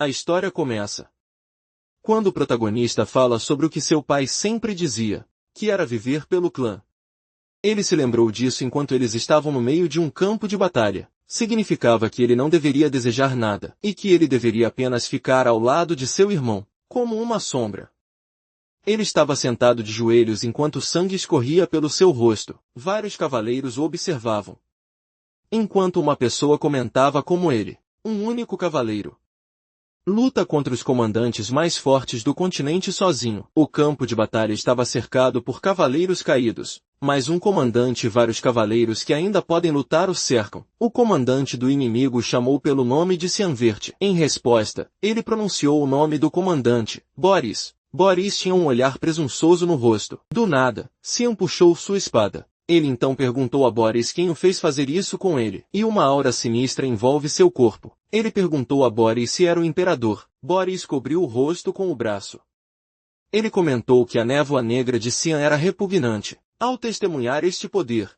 A história começa quando o protagonista fala sobre o que seu pai sempre dizia, que era viver pelo clã. Ele se lembrou disso enquanto eles estavam no meio de um campo de batalha. Significava que ele não deveria desejar nada, e que ele deveria apenas ficar ao lado de seu irmão, como uma sombra. Ele estava sentado de joelhos enquanto o sangue escorria pelo seu rosto. Vários cavaleiros o observavam. Enquanto uma pessoa comentava como ele, um único cavaleiro luta contra os comandantes mais fortes do continente sozinho. O campo de batalha estava cercado por cavaleiros caídos, mas um comandante e vários cavaleiros que ainda podem lutar o cercam. O comandante do inimigo o chamou pelo nome de Cianverte. Em resposta, ele pronunciou o nome do comandante, Boris. Boris tinha um olhar presunçoso no rosto. Do nada, Cian puxou sua espada. Ele então perguntou a Boris quem o fez fazer isso com ele. E uma aura sinistra envolve seu corpo. Ele perguntou a Boris se era o imperador. Boris cobriu o rosto com o braço. Ele comentou que a névoa negra de Cian era repugnante. Ao testemunhar este poder,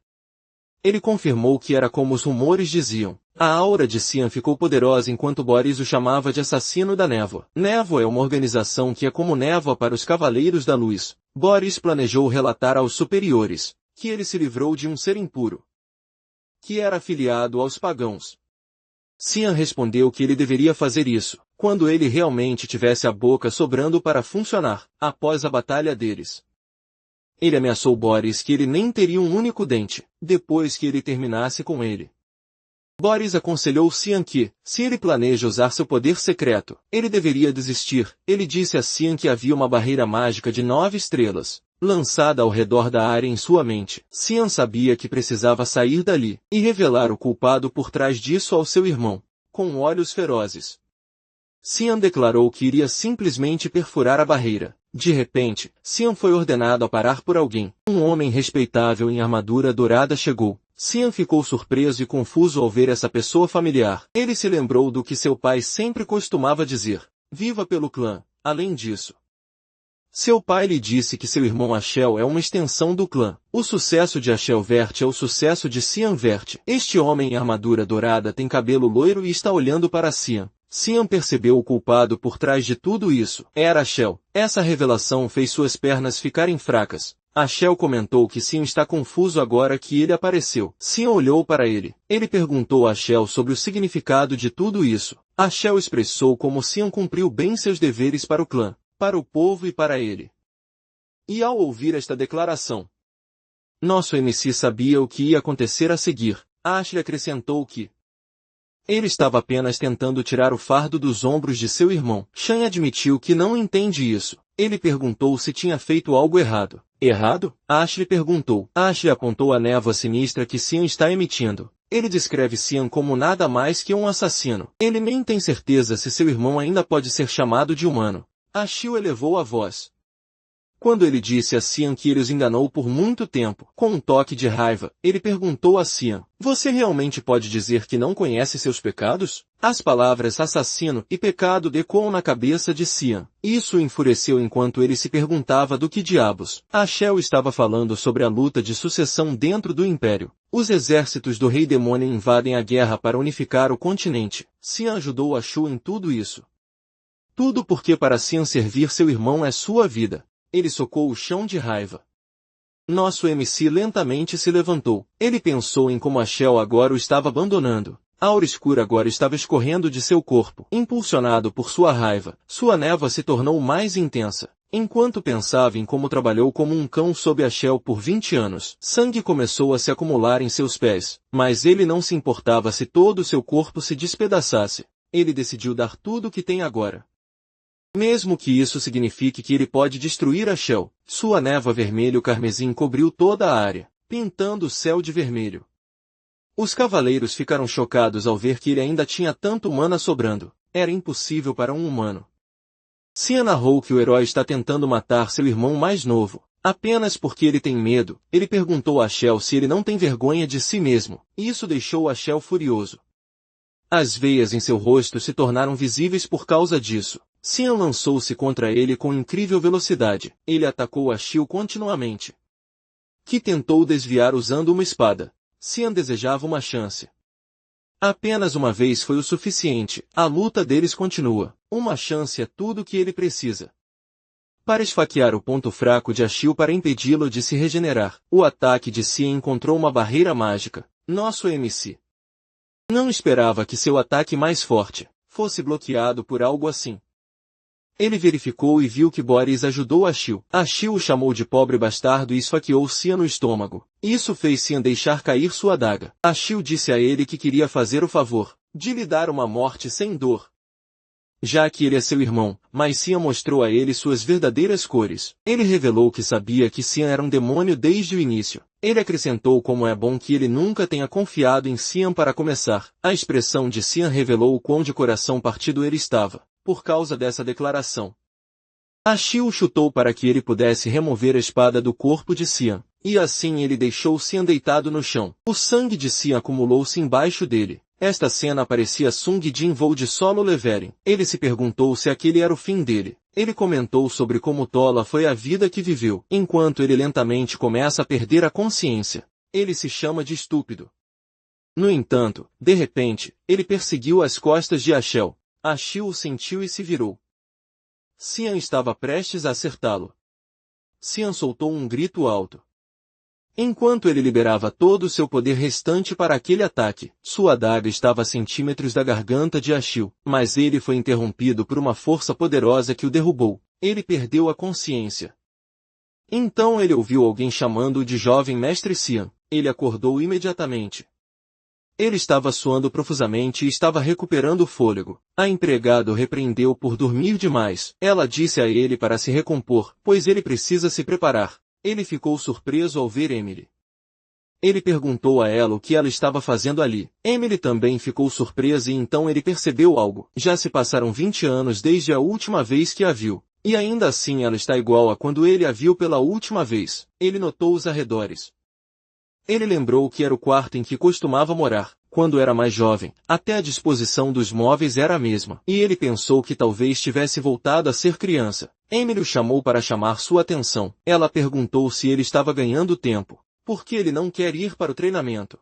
ele confirmou que era como os rumores diziam. A aura de Cian ficou poderosa enquanto Boris o chamava de assassino da névoa. Névoa é uma organização que é como névoa para os Cavaleiros da Luz. Boris planejou relatar aos superiores que ele se livrou de um ser impuro, que era afiliado aos pagãos. Cian respondeu que ele deveria fazer isso, quando ele realmente tivesse a boca sobrando para funcionar, após a batalha deles. Ele ameaçou Boris que ele nem teria um único dente, depois que ele terminasse com ele. Boris aconselhou Cian que, se ele planeja usar seu poder secreto, ele deveria desistir. Ele disse a Cian que havia uma barreira mágica de 9 estrelas, lançada ao redor da área em sua mente. Cian sabia que precisava sair dali, e revelar o culpado por trás disso ao seu irmão, com olhos ferozes. Cian declarou que iria simplesmente perfurar a barreira. De repente, Cian foi ordenado a parar por alguém. Um homem respeitável em armadura dourada chegou. Cian ficou surpreso e confuso ao ver essa pessoa familiar. Ele se lembrou do que seu pai sempre costumava dizer: viva pelo clã. Além disso, seu pai lhe disse que seu irmão Ashel é uma extensão do clã. O sucesso de Ashel Verte é o sucesso de Cian Verte. Este homem em armadura dourada tem cabelo loiro e está olhando para Cian. Cian percebeu o culpado por trás de tudo isso. Era Ashel. Essa revelação fez suas pernas ficarem fracas. Ashel comentou que Cian está confuso agora que ele apareceu. Cian olhou para ele. Ele perguntou a Ashel sobre o significado de tudo isso. Ashel expressou como Cian cumpriu bem seus deveres para o clã, para o povo e para ele. E ao ouvir esta declaração, nosso MC sabia o que ia acontecer a seguir. Ashley acrescentou que ele estava apenas tentando tirar o fardo dos ombros de seu irmão. Shan admitiu que não entende isso. Ele perguntou se tinha feito algo errado. Errado? Ashley perguntou. Ashley apontou a névoa sinistra que Cian está emitindo. Ele descreve Cian como nada mais que um assassino. Ele nem tem certeza se seu irmão ainda pode ser chamado de humano. Ashil elevou a voz quando ele disse a Cian que ele os enganou por muito tempo. Com um toque de raiva, ele perguntou a Cian: você realmente pode dizer que não conhece seus pecados? As palavras assassino e pecado ecoam na cabeça de Cian. Isso o enfureceu enquanto ele se perguntava do que diabos Ashel estava falando sobre a luta de sucessão dentro do Império. Os exércitos do Rei Demônio invadem a guerra para unificar o continente. Cian ajudou Ashul em tudo isso. Tudo porque para Cian servir seu irmão é sua vida. Ele socou o chão de raiva. Nosso MC lentamente se levantou. Ele pensou em como Ashel agora o estava abandonando. A aura escura agora estava escorrendo de seu corpo. Impulsionado por sua raiva, sua névoa se tornou mais intensa. Enquanto pensava em como trabalhou como um cão sob Ashel por 20 anos, sangue começou a se acumular em seus pés. Mas ele não se importava se todo o seu corpo se despedaçasse. Ele decidiu dar tudo o que tem agora. Mesmo que isso signifique que ele pode destruir Ashel. Sua névoa vermelho-carmesim cobriu toda a área, pintando o céu de vermelho. Os cavaleiros ficaram chocados ao ver que ele ainda tinha tanto mana sobrando. Era impossível para um humano. Cian narrou que o herói está tentando matar seu irmão mais novo, apenas porque ele tem medo. Ele perguntou a Ashel se ele não tem vergonha de si mesmo. Isso deixou Ashel furioso. As veias em seu rosto se tornaram visíveis por causa disso. Cian lançou-se contra ele com incrível velocidade. Ele atacou Ashil continuamente, que tentou desviar usando uma espada. Cian desejava uma chance. Apenas uma vez foi o suficiente. A luta deles continua. Uma chance é tudo o que ele precisa para esfaquear o ponto fraco de Ashil para impedi-lo de se regenerar. O ataque de Cian encontrou uma barreira mágica. Nosso MC não esperava que seu ataque mais forte fosse bloqueado por algo assim. Ele verificou e viu que Boris ajudou Ashil. Ashil o chamou de pobre bastardo e esfaqueou Cian no estômago. Isso fez Cian deixar cair sua adaga. Ashil disse a ele que queria fazer o favor de lhe dar uma morte sem dor, já que ele é seu irmão, mas Cian mostrou a ele suas verdadeiras cores. Ele revelou que sabia que Cian era um demônio desde o início. Ele acrescentou como é bom que ele nunca tenha confiado em Cian para começar. A expressão de Cian revelou o quão de coração partido ele estava por causa dessa declaração. Ashil o chutou para que ele pudesse remover a espada do corpo de Cian, e assim ele deixou Cian deitado no chão. O sangue de Cian acumulou-se embaixo dele. Esta cena parecia Sung Jin voo de Solo Leveling. Ele se perguntou se aquele era o fim dele. Ele comentou sobre como tola foi a vida que viveu, enquanto ele lentamente começa a perder a consciência. Ele se chama de estúpido. No entanto, de repente, ele perseguiu as costas de Ashil. Ashil o sentiu e se virou. Cian estava prestes a acertá-lo. Cian soltou um grito alto. Enquanto ele liberava todo o seu poder restante para aquele ataque, sua adaga estava a centímetros da garganta de Ashil, mas ele foi interrompido por uma força poderosa que o derrubou. Ele perdeu a consciência. Então ele ouviu alguém chamando-o de jovem mestre Cian. Ele acordou imediatamente. Ele estava suando profusamente e estava recuperando o fôlego. A empregada o repreendeu por dormir demais. Ela disse a ele para se recompor, pois ele precisa se preparar. Ele ficou surpreso ao ver Emily. Ele perguntou a ela o que ela estava fazendo ali. Emily também ficou surpresa e então ele percebeu algo. Já se passaram 20 anos desde a última vez que a viu. E ainda assim ela está igual a quando ele a viu pela última vez. Ele notou os arredores. Ele lembrou que era o quarto em que costumava morar, quando era mais jovem. Até a disposição dos móveis era a mesma. E ele pensou que talvez tivesse voltado a ser criança. Emily o chamou para chamar sua atenção. Ela perguntou se ele estava ganhando tempo. Por que ele não quer ir para o treinamento?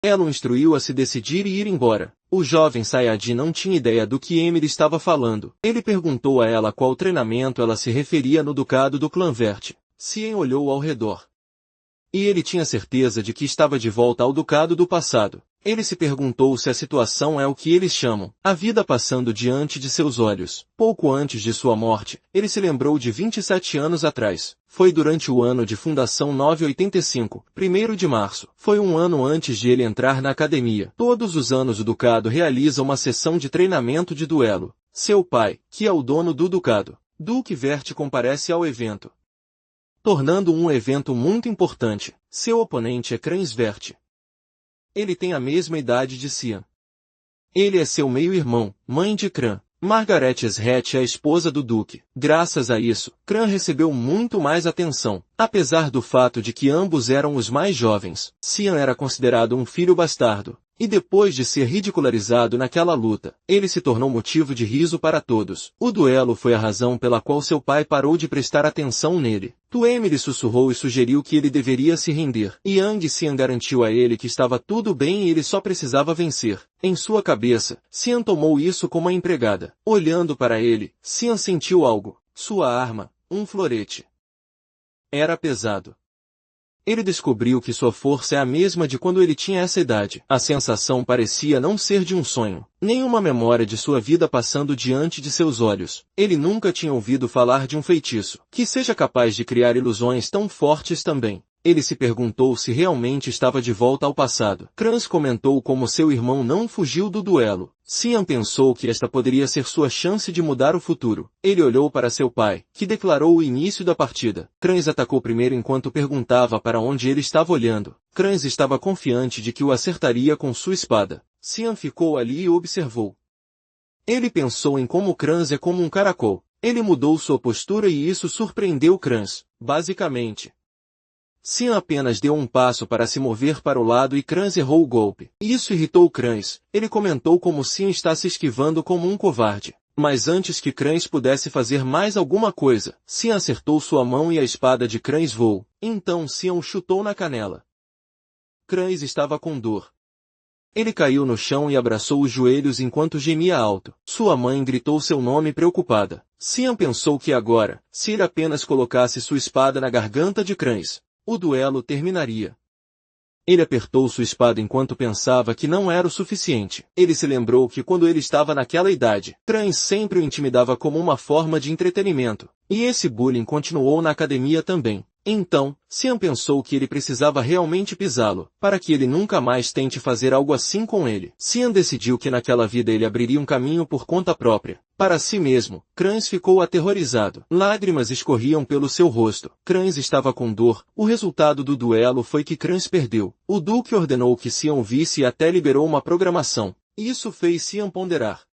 Ela o instruiu a se decidir e ir embora. O jovem Sayajin não tinha ideia do que Emily estava falando. Ele perguntou a ela qual treinamento ela se referia no ducado do clã Vert. Cian olhou ao redor. E ele tinha certeza de que estava de volta ao ducado do passado. Ele se perguntou se a situação é o que eles chamam a vida passando diante de seus olhos. Pouco antes de sua morte, ele se lembrou de 27 anos atrás. Foi durante o ano de fundação 985, 1º de março. Foi um ano antes de ele entrar na academia. Todos os anos o ducado realiza uma sessão de treinamento de duelo. Seu pai, que é o dono do ducado, Duque Vert, comparece ao evento, tornando um evento muito importante. Seu oponente é Crans Vert. Ele tem a mesma idade de Cian. Ele é seu meio-irmão, mãe de Cran. Margaret Sret é a esposa do Duque. Graças a isso, Cran recebeu muito mais atenção. Apesar do fato de que ambos eram os mais jovens, Cian era considerado um filho bastardo. E depois de ser ridicularizado naquela luta, ele se tornou motivo de riso para todos. O duelo foi a razão pela qual seu pai parou de prestar atenção nele. Emily sussurrou e sugeriu que ele deveria se render. Yang Cian garantiu a ele que estava tudo bem e ele só precisava vencer. Em sua cabeça, Cian tomou isso como a empregada. Olhando para ele, Cian sentiu algo. Sua arma, um florete. Era pesado. Ele descobriu que sua força é a mesma de quando ele tinha essa idade. A sensação parecia não ser de um sonho, nem uma memória de sua vida passando diante de seus olhos. Ele nunca tinha ouvido falar de um feitiço que seja capaz de criar ilusões tão fortes também. Ele se perguntou se realmente estava de volta ao passado. Crans comentou como seu irmão não fugiu do duelo. Cian pensou que esta poderia ser sua chance de mudar o futuro. Ele olhou para seu pai, que declarou o início da partida. Crans atacou primeiro enquanto perguntava para onde ele estava olhando. Crans estava confiante de que o acertaria com sua espada. Cian ficou ali e observou. Ele pensou em como Crans é como um caracol. Ele mudou sua postura e isso surpreendeu Crans. Basicamente, Cian apenas deu um passo para se mover para o lado e Crans errou o golpe. Isso irritou Crans. Ele comentou como Cian está se esquivando como um covarde. Mas antes que Crans pudesse fazer mais alguma coisa, Cian acertou sua mão e a espada de Crans voou. Então Cian o chutou na canela. Crans estava com dor. Ele caiu no chão e abraçou os joelhos enquanto gemia alto. Sua mãe gritou seu nome preocupada. Cian pensou que agora, se ele apenas colocasse sua espada na garganta de Crans, o duelo terminaria. Ele apertou sua espada enquanto pensava que não era o suficiente. Ele se lembrou que quando ele estava naquela idade, Crans sempre o intimidava como uma forma de entretenimento. E esse bullying continuou na academia também. Então, Cian pensou que ele precisava realmente pisá-lo, para que ele nunca mais tente fazer algo assim com ele. Cian decidiu que naquela vida ele abriria um caminho por conta própria. Para si mesmo, Crans ficou aterrorizado. Lágrimas escorriam pelo seu rosto. Crans estava com dor. O resultado do duelo foi que Crans perdeu. O Duque ordenou que Cian o visse e até liberou uma programação. Isso fez Cian ponderar.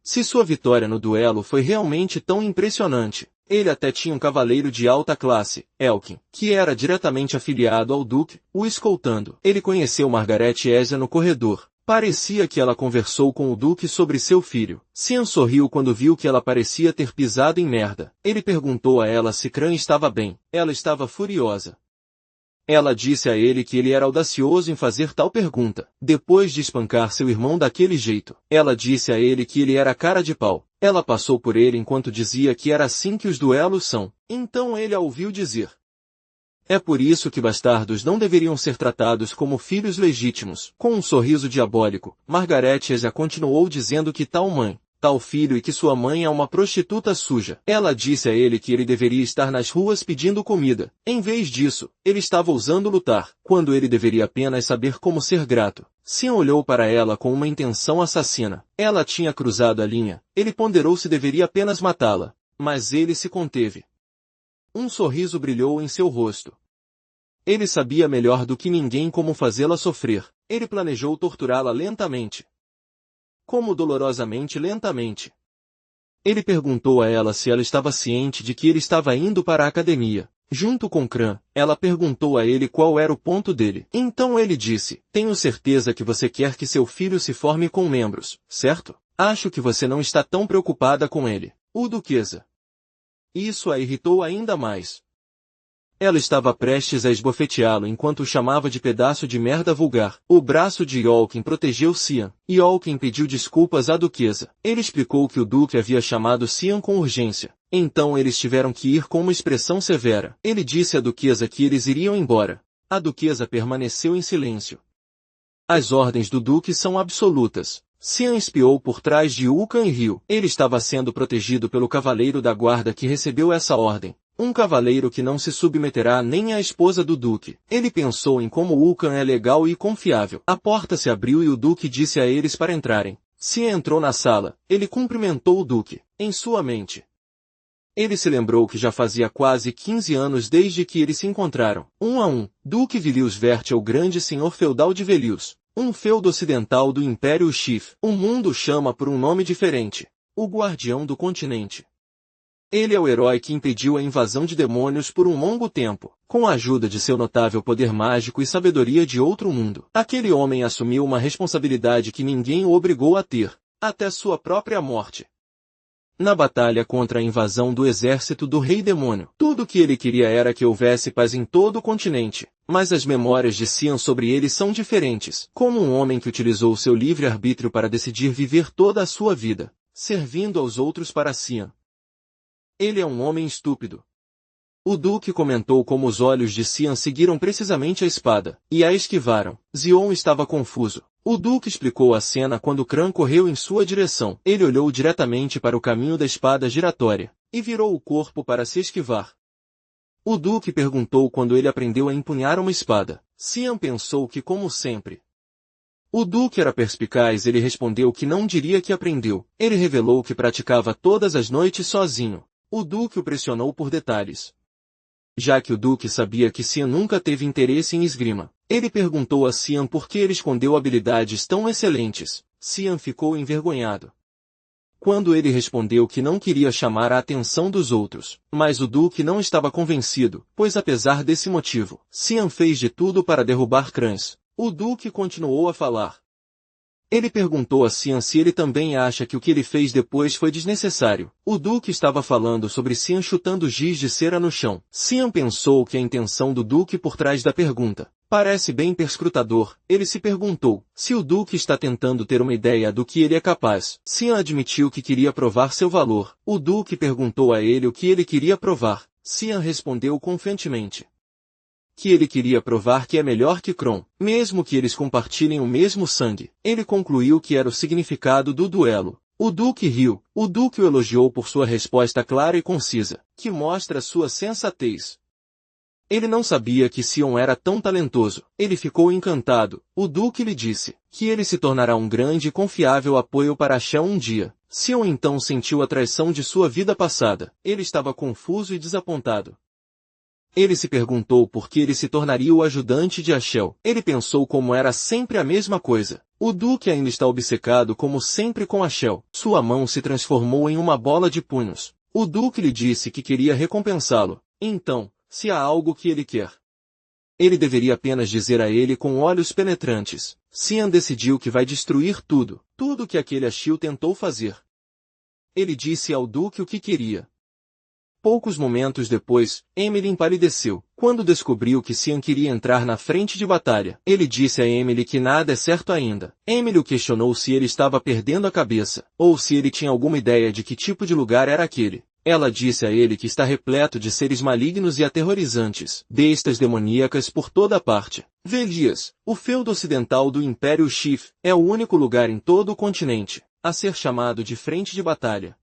Se sua vitória no duelo foi realmente tão impressionante, ele até tinha um cavaleiro de alta classe, Elkin, que era diretamente afiliado ao Duque, o escoltando. Ele conheceu Margaret Ezra no corredor. Parecia que ela conversou com o Duque sobre seu filho. Cian sorriu quando viu que ela parecia ter pisado em merda. Ele perguntou a ela se Crans estava bem. Ela estava furiosa. Ela disse a ele que ele era audacioso em fazer tal pergunta. Depois de espancar seu irmão daquele jeito, ela disse a ele que ele era cara de pau. Ela passou por ele enquanto dizia que era assim que os duelos são. Então ele a ouviu dizer: "É por isso que bastardos não deveriam ser tratados como filhos legítimos." Com um sorriso diabólico, Margaret já continuou dizendo que tal mãe, tal filho e que sua mãe é uma prostituta suja. Ela disse a ele que ele deveria estar nas ruas pedindo comida. Em vez disso, ele estava ousando lutar, quando ele deveria apenas saber como ser grato. Cian olhou para ela com uma intenção assassina. Ela tinha cruzado a linha. Ele ponderou se deveria apenas matá-la. Mas ele se conteve. Um sorriso brilhou em seu rosto. Ele sabia melhor do que ninguém como fazê-la sofrer. Ele planejou torturá-la lentamente. Como dolorosamente lentamente. Ele perguntou a ela se ela estava ciente de que ele estava indo para a academia. Junto com Cran, ela perguntou a ele qual era o ponto dele. Então ele disse: "Tenho certeza que você quer que seu filho se forme com membros, certo? Acho que você não está tão preocupada com ele." O Duquesa. Isso a irritou ainda mais. Ela estava prestes a esbofeteá-lo enquanto o chamava de pedaço de merda vulgar. O braço de Yolkin protegeu Cian. Yolkin pediu desculpas à Duquesa. Ele explicou que o Duque havia chamado Cian com urgência. Então eles tiveram que ir com uma expressão severa. Ele disse à Duquesa que eles iriam embora. A Duquesa permaneceu em silêncio. As ordens do Duque são absolutas. Cian espiou por trás de Ukan e Ryu. Ele estava sendo protegido pelo cavaleiro da guarda que recebeu essa ordem. Um cavaleiro que não se submeterá nem à esposa do Duque. Ele pensou em como Ukan é legal e confiável. A porta se abriu e o Duque disse a eles para entrarem. Cian entrou na sala. Ele cumprimentou o Duque. Em sua mente, ele se lembrou que já fazia quase 15 anos desde que eles se encontraram. 1 a 1. Duque Vilius Vert é o grande senhor feudal de Velius. Um feudo ocidental do Império Uxif. O mundo chama por um nome diferente. O Guardião do Continente. Ele é o herói que impediu a invasão de demônios por um longo tempo, com a ajuda de seu notável poder mágico e sabedoria de outro mundo. Aquele homem assumiu uma responsabilidade que ninguém o obrigou a ter, até sua própria morte. Na batalha contra a invasão do exército do Rei Demônio, tudo o que ele queria era que houvesse paz em todo o continente, mas as memórias de Cian sobre ele são diferentes. Como um homem que utilizou seu livre-arbítrio para decidir viver toda a sua vida, servindo aos outros para Cian. Ele é um homem estúpido. O Duque comentou como os olhos de Cian seguiram precisamente a espada, e a esquivaram. Zion estava confuso. O Duque explicou a cena quando Cran correu em sua direção. Ele olhou diretamente para o caminho da espada giratória, e virou o corpo para se esquivar. O Duque perguntou quando ele aprendeu a empunhar uma espada. Cian pensou que como sempre. O Duque era perspicaz. Ele respondeu que não diria que aprendeu. Ele revelou que praticava todas as noites sozinho. O Duque o pressionou por detalhes. Já que o Duque sabia que Cian nunca teve interesse em esgrima, ele perguntou a Cian por que ele escondeu habilidades tão excelentes. Cian ficou envergonhado. Quando ele respondeu que não queria chamar a atenção dos outros, mas o Duque não estava convencido, pois apesar desse motivo, Cian fez de tudo para derrubar Crans. O Duque continuou a falar. Ele perguntou a Cian se ele também acha que o que ele fez depois foi desnecessário. O Duque estava falando sobre Cian chutando giz de cera no chão. Cian pensou que a intenção do Duque por trás da pergunta Parece bem perscrutador, ele se perguntou, se o Duque está tentando ter uma ideia do que ele é capaz. Cian admitiu que queria provar seu valor. O Duque perguntou a ele o que ele queria provar. Cian respondeu confiantemente que ele queria provar que é melhor que Kron, mesmo que eles compartilhem o mesmo sangue. Ele concluiu que era o significado do duelo. O Duque riu. O Duque o elogiou por sua resposta clara e concisa, que mostra sua sensatez. Ele não sabia que Sion era tão talentoso. Ele ficou encantado. O Duque lhe disse que ele se tornará um grande e confiável apoio para Shell um dia. Sion então sentiu a traição de sua vida passada. Ele estava confuso e desapontado. Ele se perguntou por que ele se tornaria o ajudante de Ashel. Ele pensou como era sempre a mesma coisa. O Duque ainda está obcecado como sempre com Ashel. Sua mão se transformou em uma bola de punhos. O Duque lhe disse que queria recompensá-lo. Então, se há algo que ele quer, ele deveria apenas dizer a ele com olhos penetrantes. Cian decidiu que vai destruir tudo. Tudo que aquele Ashil tentou fazer. Ele disse ao Duque o que queria. Poucos momentos depois, Emily empalideceu, quando descobriu que Cian queria entrar na frente de batalha. Ele disse a Emily que nada é certo ainda. Emily o questionou se ele estava perdendo a cabeça, ou se ele tinha alguma ideia de que tipo de lugar era aquele. Ela disse a ele que está repleto de seres malignos e aterrorizantes, bestas demoníacas por toda parte. Velias, o feudo ocidental do Império Sith, é o único lugar em todo o continente a ser chamado de frente de batalha.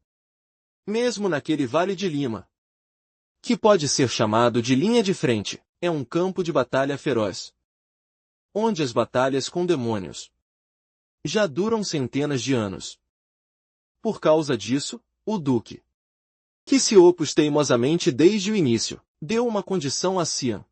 Mesmo naquele Vale de Lima, que pode ser chamado de linha de frente, é um campo de batalha feroz, onde as batalhas com demônios já duram centenas de anos. Por causa disso, o Duque, que se opôs teimosamente desde o início, deu uma condição a Cian.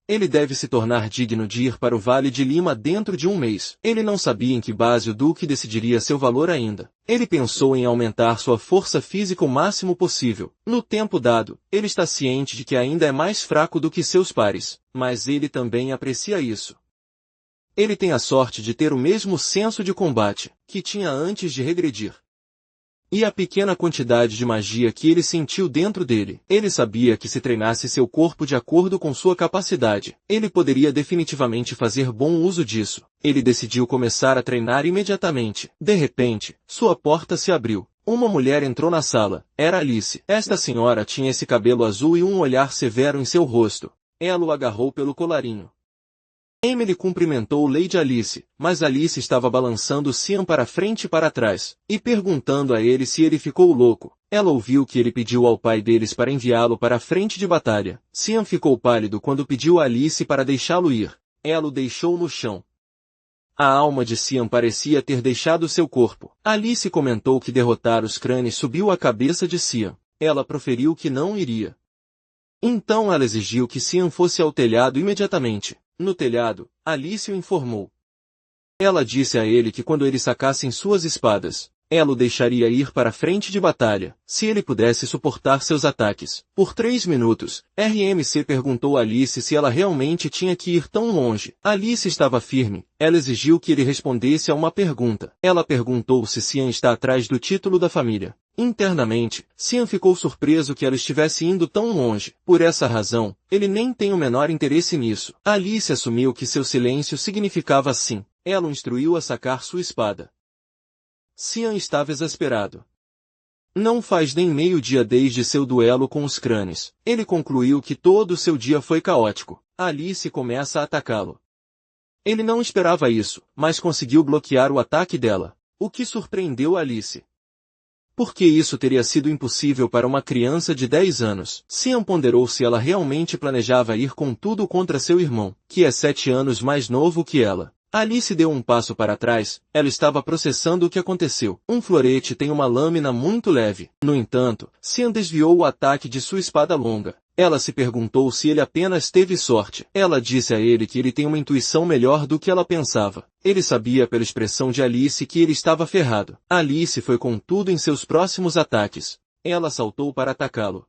Ele deve se tornar digno de ir para o Vale de Lima dentro de um mês. Ele não sabia em que base o Duque decidiria seu valor ainda. Ele pensou em aumentar sua força física o máximo possível. No tempo dado, ele está ciente de que ainda é mais fraco do que seus pares, mas ele também aprecia isso. Ele tem a sorte de ter o mesmo senso de combate que tinha antes de regredir. E a pequena quantidade de magia que ele sentiu dentro dele. Ele sabia que se treinasse seu corpo de acordo com sua capacidade, ele poderia definitivamente fazer bom uso disso. Ele decidiu começar a treinar imediatamente. De repente, sua porta se abriu. Uma mulher entrou na sala. Era Alice. Esta senhora tinha esse cabelo azul e um olhar severo em seu rosto. Ela o agarrou pelo colarinho. Emily cumprimentou Lady Alice, mas Alice estava balançando Cian para frente e para trás, e perguntando a ele se ele ficou louco. Ela ouviu que ele pediu ao pai deles para enviá-lo para a frente de batalha. Cian ficou pálido quando pediu a Alice para deixá-lo ir. Ela o deixou no chão. A alma de Cian parecia ter deixado seu corpo. Alice comentou que derrotar os crânios subiu a cabeça de Cian. Ela proferiu que não iria. Então ela exigiu que Cian fosse ao telhado imediatamente. No telhado, Alice o informou. Ela disse a ele que quando eles sacassem suas espadas, ela o deixaria ir para a frente de batalha, se ele pudesse suportar seus ataques. Por 3 minutos, RMC perguntou a Alice se ela realmente tinha que ir tão longe. Alice estava firme. Ela exigiu que ele respondesse a uma pergunta. Ela perguntou se Cian está atrás do título da família. Internamente, Cian ficou surpreso que ela estivesse indo tão longe. Por essa razão, ele nem tem o menor interesse nisso. Alice assumiu que seu silêncio significava sim. Ela o instruiu a sacar sua espada. Cian estava exasperado. Não faz nem meio-dia desde seu duelo com os crânios. Ele concluiu que todo o seu dia foi caótico. Alice começa a atacá-lo. Ele não esperava isso, mas conseguiu bloquear o ataque dela, o que surpreendeu Alice. Porque isso teria sido impossível para uma criança de 10 anos. Cian ponderou se ela realmente planejava ir com tudo contra seu irmão, que é 7 anos mais novo que ela. Alice deu um passo para trás. Ela estava processando o que aconteceu. Um florete tem uma lâmina muito leve. No entanto, Cian desviou o ataque de sua espada longa. Ela se perguntou se ele apenas teve sorte. Ela disse a ele que ele tem uma intuição melhor do que ela pensava. Ele sabia pela expressão de Alice que ele estava ferrado. Alice foi com tudo em seus próximos ataques. Ela saltou para atacá-lo.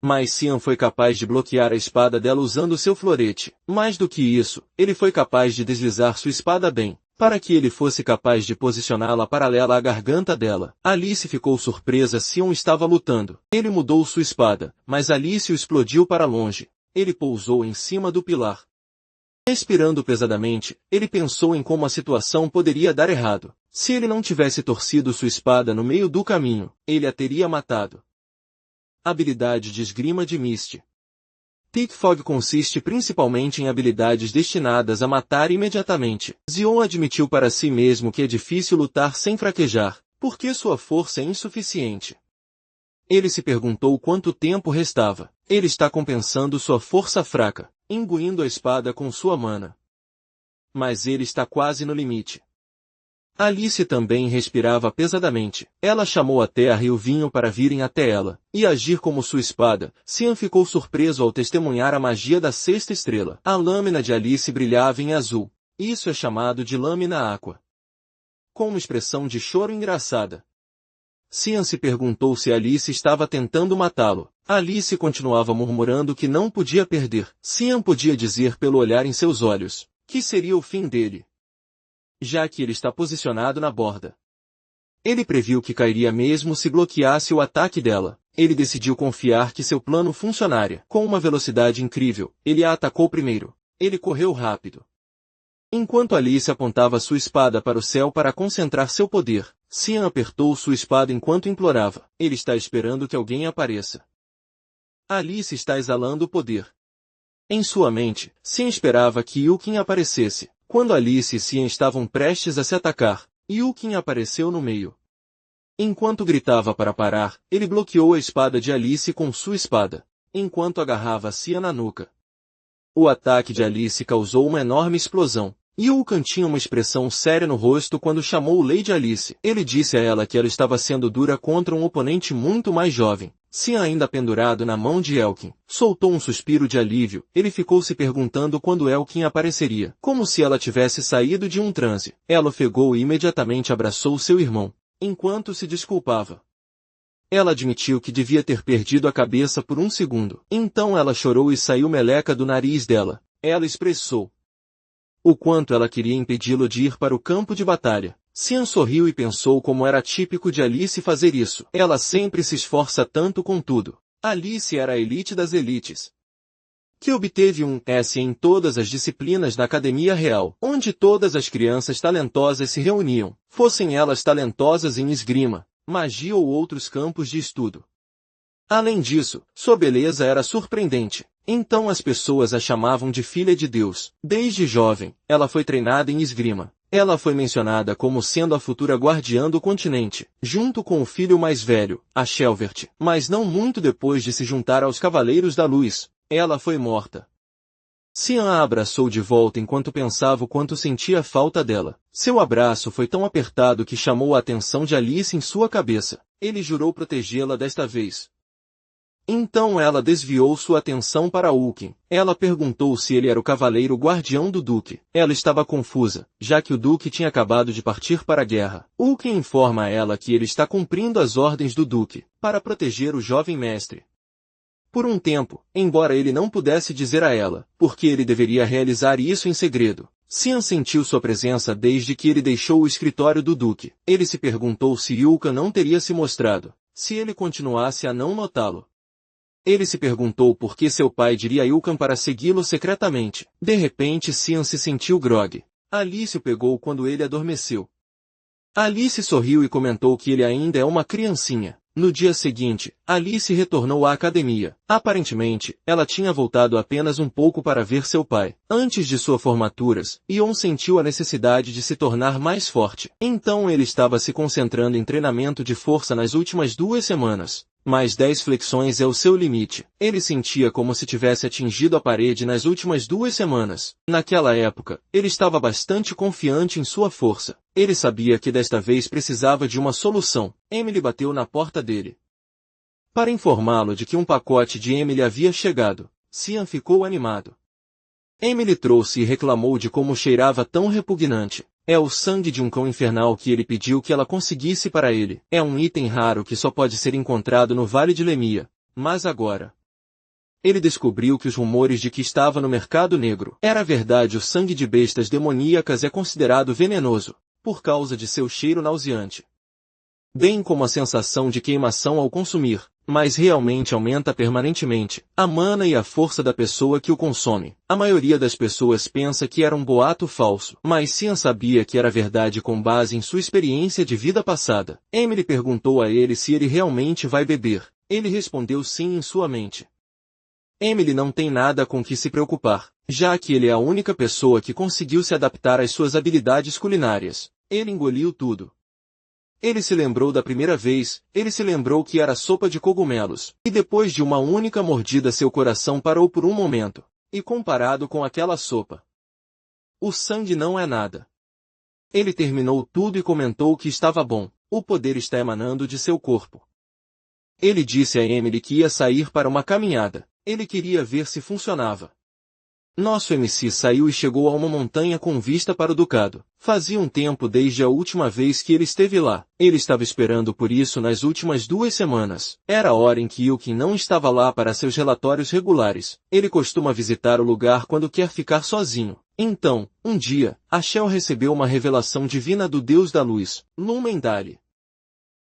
Mas Cian foi capaz de bloquear a espada dela usando seu florete. Mais do que isso, ele foi capaz de deslizar sua espada bem, para que ele fosse capaz de posicioná-la paralela à garganta dela. Alice ficou surpresa. Cian estava lutando. Ele mudou sua espada, mas Alice o explodiu para longe. Ele pousou em cima do pilar. Respirando pesadamente, ele pensou em como a situação poderia dar errado. Se ele não tivesse torcido sua espada no meio do caminho, ele a teria matado. Habilidade de esgrima de Misty. Tickfog consiste principalmente em habilidades destinadas a matar imediatamente. Xion admitiu para si mesmo que é difícil lutar sem fraquejar, porque sua força é insuficiente. Ele se perguntou quanto tempo restava. Ele está compensando sua força fraca, engolindo a espada com sua mana. Mas ele está quase no limite. Alice também respirava pesadamente. Ela chamou a terra e o vinho para virem até ela, e agir como sua espada. Xian ficou surpreso ao testemunhar a magia da sexta estrela. A lâmina de Alice brilhava em azul. Isso é chamado de lâmina aqua. Com uma expressão de choro engraçada. Xian se perguntou se Alice estava tentando matá-lo. Alice continuava murmurando que não podia perder. Xian podia dizer pelo olhar em seus olhos, que seria o fim dele, já que ele está posicionado na borda. Ele previu que cairia mesmo se bloqueasse o ataque dela. Ele decidiu confiar que seu plano funcionaria. Com uma velocidade incrível, ele a atacou primeiro. Ele correu rápido. Enquanto Alice apontava sua espada para o céu para concentrar seu poder, Xian apertou sua espada enquanto implorava. Ele está esperando que alguém apareça. Alice está exalando o poder. Em sua mente, Xian esperava que Yukin aparecesse. Quando Alice e Xian estavam prestes a se atacar, Yukin apareceu no meio. Enquanto gritava para parar, ele bloqueou a espada de Alice com sua espada, enquanto agarrava Xian na nuca. O ataque de Alice causou uma enorme explosão. Yukan tinha uma expressão séria no rosto quando chamou Lady Alice. Ele disse a ela que ela estava sendo dura contra um oponente muito mais jovem. Xian, ainda pendurado na mão de Elkin, soltou um suspiro de alívio. Ele ficou se perguntando quando Elkin apareceria, como se ela tivesse saído de um transe. Ela ofegou e imediatamente abraçou seu irmão, enquanto se desculpava. Ela admitiu que devia ter perdido a cabeça por um segundo. Então ela chorou e saiu meleca do nariz dela. Ela expressou o quanto ela queria impedi-lo de ir para o campo de batalha. Xian sorriu e pensou como era típico de Alice fazer isso. Ela sempre se esforça tanto com tudo. Alice era a elite das elites, que obteve um S em todas as disciplinas da Academia Real, onde todas as crianças talentosas se reuniam, fossem elas talentosas em esgrima, magia ou outros campos de estudo. Além disso, sua beleza era surpreendente. Então as pessoas a chamavam de filha de Deus. Desde jovem, ela foi treinada em esgrima. Ela foi mencionada como sendo a futura guardiã do continente, junto com o filho mais velho, a Shelvert. Mas não muito depois de se juntar aos Cavaleiros da Luz, ela foi morta. Xian a abraçou de volta enquanto pensava o quanto sentia falta dela. Seu abraço foi tão apertado que chamou a atenção de Alice em sua cabeça. Ele jurou protegê-la desta vez. Então ela desviou sua atenção para Ulkin. Ela perguntou se ele era o cavaleiro guardião do Duque. Ela estava confusa, já que o Duque tinha acabado de partir para a guerra. Ulkin informa a ela que ele está cumprindo as ordens do Duque, para proteger o jovem mestre. Por um tempo, embora ele não pudesse dizer a ela, porque ele deveria realizar isso em segredo, Xian sentiu sua presença desde que ele deixou o escritório do Duque. Ele se perguntou se Yuka não teria se mostrado, se ele continuasse a não notá-lo. Ele se perguntou por que seu pai diria a Yukan para segui-lo secretamente. De repente Xian se sentiu grogue. Alice o pegou quando ele adormeceu. Alice sorriu e comentou que ele ainda é uma criancinha. No dia seguinte, Alice retornou à academia. Aparentemente, ela tinha voltado apenas um pouco para ver seu pai. Antes de sua formatura, Ion sentiu a necessidade de se tornar mais forte. Então ele estava se concentrando em treinamento de força nas últimas 2 semanas. Mais 10 flexões é o seu limite. Ele sentia como se tivesse atingido a parede nas últimas 2 semanas. Naquela época, ele estava bastante confiante em sua força. Ele sabia que desta vez precisava de uma solução. Emily bateu na porta dele para informá-lo de que um pacote de Emily havia chegado. Xian ficou animado. Emily trouxe e reclamou de como cheirava tão repugnante. É o sangue de um cão infernal que ele pediu que ela conseguisse para ele. É um item raro que só pode ser encontrado no Vale de Lemia. Mas agora ele descobriu que os rumores de que estava no mercado negro era verdade. O sangue de bestas demoníacas é considerado venenoso, por causa de seu cheiro nauseante. bem como a sensação de queimação ao consumir, mas realmente aumenta permanentemente a mana e a força da pessoa que o consome. A maioria das pessoas pensa que era um boato falso, mas Cian sabia que era verdade com base em sua experiência de vida passada. Emily perguntou a ele se ele realmente vai beber. Ele respondeu sim em sua mente. Emily não tem nada com que se preocupar, já que ele é a única pessoa que conseguiu se adaptar às suas habilidades culinárias. Ele engoliu tudo. Ele se lembrou da primeira vez, ele se lembrou que era sopa de cogumelos, e depois de uma única mordida seu coração parou por um momento. E comparado com aquela sopa, o sangue não é nada. Ele terminou tudo e comentou que estava bom, o poder está emanando de seu corpo. Ele disse a Emily que ia sair para uma caminhada. Ele queria ver se funcionava. Nosso MC saiu e chegou a uma montanha com vista para o ducado. Fazia um tempo desde a última vez que ele esteve lá. Ele estava esperando por isso nas últimas 2 semanas. Era a hora em que Ilkin não estava lá para seus relatórios regulares. Ele costuma visitar o lugar quando quer ficar sozinho. Então, um dia, Ashel recebeu uma revelação divina do Deus da Luz, Lumendali.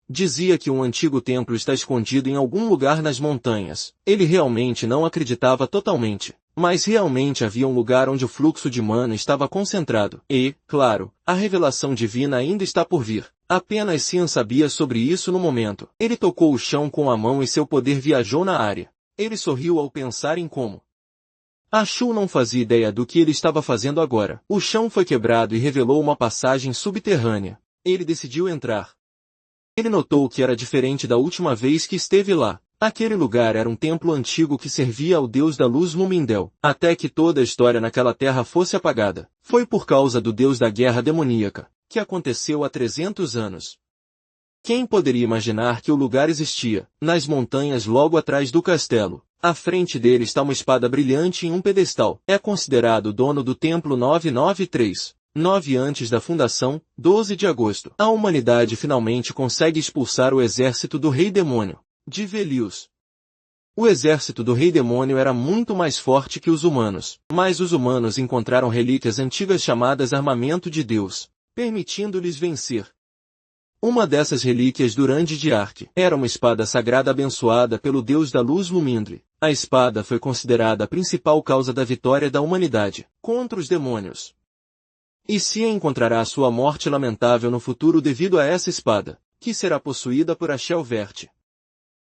Dizia que um antigo templo está escondido em algum lugar nas montanhas. Ele realmente não acreditava totalmente. Mas realmente havia um lugar onde o fluxo de mana estava concentrado. E, claro, a revelação divina ainda está por vir. Apenas Cian sabia sobre isso no momento. Ele tocou o chão com a mão e seu poder viajou na área. Ele sorriu ao pensar em como. Ashu não fazia ideia do que ele estava fazendo agora. O chão foi quebrado e revelou uma passagem subterrânea. Ele decidiu entrar. Ele notou que era diferente da última vez que esteve lá. Aquele lugar era um templo antigo que servia ao deus da luz Lumindel, até que toda a história naquela terra fosse apagada. Foi por causa do deus da guerra demoníaca, que aconteceu há 300 anos. Quem poderia imaginar que o lugar existia, nas montanhas logo atrás do castelo? À frente dele está uma espada brilhante em um pedestal. É considerado o dono do templo 993. 9 antes da fundação, 12 de agosto. A humanidade finalmente consegue expulsar o exército do rei demônio, de Velius. O exército do rei demônio era muito mais forte que os humanos, mas os humanos encontraram relíquias antigas chamadas armamento de Deus, permitindo-lhes vencer. Uma dessas relíquias Durande de Arque era uma espada sagrada abençoada pelo deus da luz Lumindre. A espada foi considerada a principal causa da vitória da humanidade contra os demônios. E Cian encontrará sua morte lamentável no futuro devido a essa espada, que será possuída por Ashel Verte.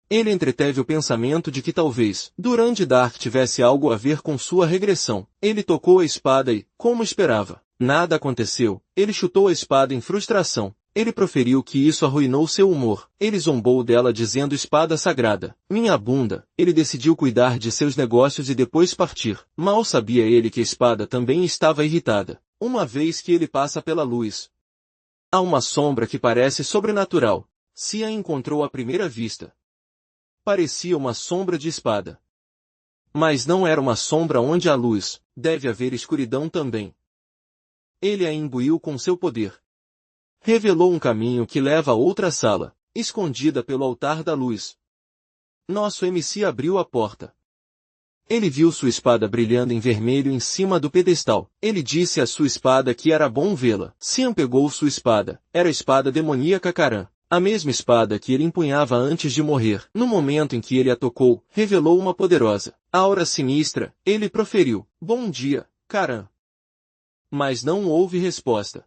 Ele entreteve o pensamento de que talvez Durande Dark tivesse algo a ver com sua regressão. Ele tocou a espada e, como esperava, nada aconteceu. Ele chutou a espada em frustração. Ele proferiu que isso arruinou seu humor. Ele zombou dela dizendo espada sagrada. Minha bunda. Ele decidiu cuidar de seus negócios e depois partir. Mal sabia ele que a espada também estava irritada. Uma vez que ele passa pela luz, há uma sombra que parece sobrenatural. Cian encontrou à primeira vista. Parecia uma sombra de espada. Mas não era uma sombra onde há luz, deve haver escuridão também. Ele a imbuiu com seu poder. Revelou um caminho que leva a outra sala, escondida pelo altar da luz. Nosso MC abriu a porta. Ele viu sua espada brilhando em vermelho em cima do pedestal. Ele disse à sua espada que era bom vê-la. Cian pegou sua espada. Era a espada demoníaca Karan. A mesma espada que ele empunhava antes de morrer. No momento em que ele a tocou, revelou uma poderosa aura sinistra. Ele proferiu, bom dia, Karan. Mas não houve resposta.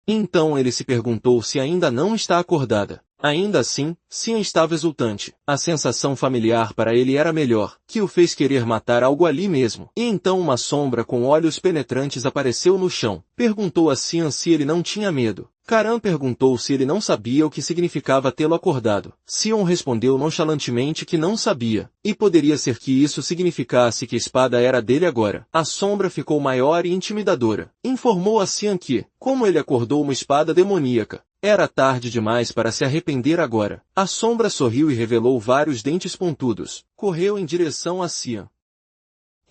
Então ele se perguntou se ainda não está acordada. Ainda assim, Cian estava exultante. A sensação familiar para ele era melhor, que o fez querer matar algo ali mesmo. E então uma sombra com olhos penetrantes apareceu no chão. Perguntou a Cian se ele não tinha medo. Karan perguntou se ele não sabia o que significava tê-lo acordado. Cian respondeu nonchalantemente que não sabia, e poderia ser que isso significasse que a espada era dele agora. A sombra ficou maior e intimidadora. Informou a Cian que, como ele acordou uma espada demoníaca, era tarde demais para se arrepender agora. A sombra sorriu e revelou vários dentes pontudos. Correu em direção a Cian.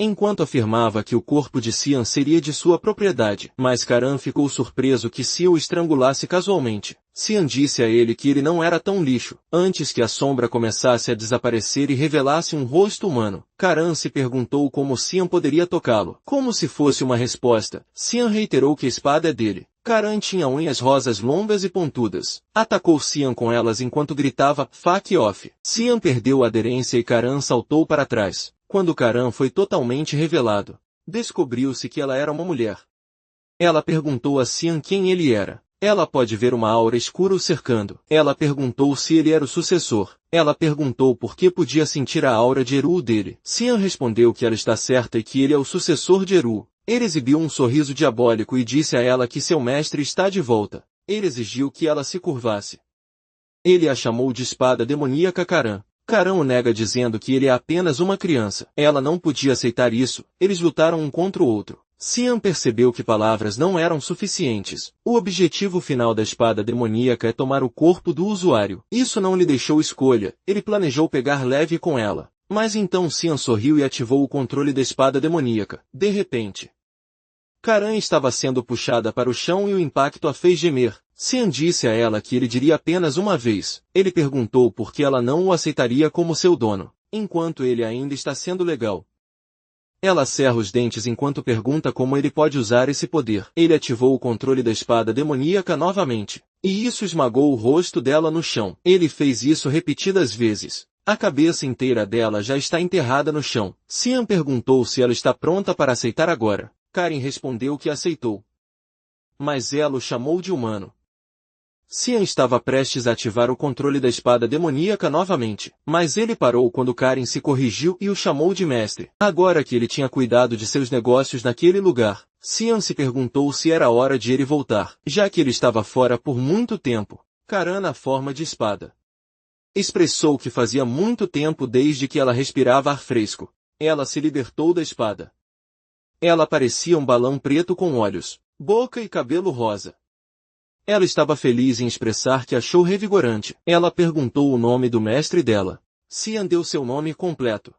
Enquanto afirmava que o corpo de Cian seria de sua propriedade. Mas Karan ficou surpreso que Cian o estrangulasse casualmente. Cian disse a ele que ele não era tão lixo. Antes que a sombra começasse a desaparecer e revelasse um rosto humano, Karan se perguntou como Cian poderia tocá-lo. Como se fosse uma resposta, Cian reiterou que a espada é dele. Karan tinha unhas rosas longas e pontudas. Atacou Xian com elas enquanto gritava, "Fuck off!". Xian perdeu a aderência e Karan saltou para trás. Quando Karan foi totalmente revelado, descobriu-se que ela era uma mulher. Ela perguntou a Xian quem ele era. Ela pode ver uma aura escura o cercando. Ela perguntou se ele era o sucessor. Ela perguntou por que podia sentir a aura de Eru dele. Xian respondeu que ela está certa e que ele é o sucessor de Eru. Ele exibiu um sorriso diabólico e disse a ela que seu mestre está de volta. Ele exigiu que ela se curvasse. Ele a chamou de espada demoníaca Karan. Karan o nega dizendo que ele é apenas uma criança. Ela não podia aceitar isso. Eles lutaram um contra o outro. Xian percebeu que palavras não eram suficientes. O objetivo final da espada demoníaca é tomar o corpo do usuário. Isso não lhe deixou escolha. Ele planejou pegar leve com ela. Mas então Xian sorriu e ativou o controle da espada demoníaca. De repente, Karan estava sendo puxada para o chão e o impacto a fez gemer. Xian disse a ela que ele diria apenas uma vez. Ele perguntou por que ela não o aceitaria como seu dono, enquanto ele ainda está sendo legal. Ela cerra os dentes enquanto pergunta como ele pode usar esse poder. Ele ativou o controle da espada demoníaca novamente, e isso esmagou o rosto dela no chão. Ele fez isso repetidas vezes. A cabeça inteira dela já está enterrada no chão. Xian perguntou se ela está pronta para aceitar agora. Karen respondeu que aceitou. Mas ela o chamou de humano. Xian estava prestes a ativar o controle da espada demoníaca novamente, mas ele parou quando Karen se corrigiu e o chamou de mestre. Agora que ele tinha cuidado de seus negócios naquele lugar, Xian se perguntou se era hora de ele voltar, já que ele estava fora por muito tempo. Karan na forma de espada expressou que fazia muito tempo desde que ela respirava ar fresco. Ela se libertou da espada. Ela parecia um balão preto com olhos, boca e cabelo rosa. Ela estava feliz em expressar que achou revigorante. Ela perguntou o nome do mestre dela. Xian deu seu nome completo.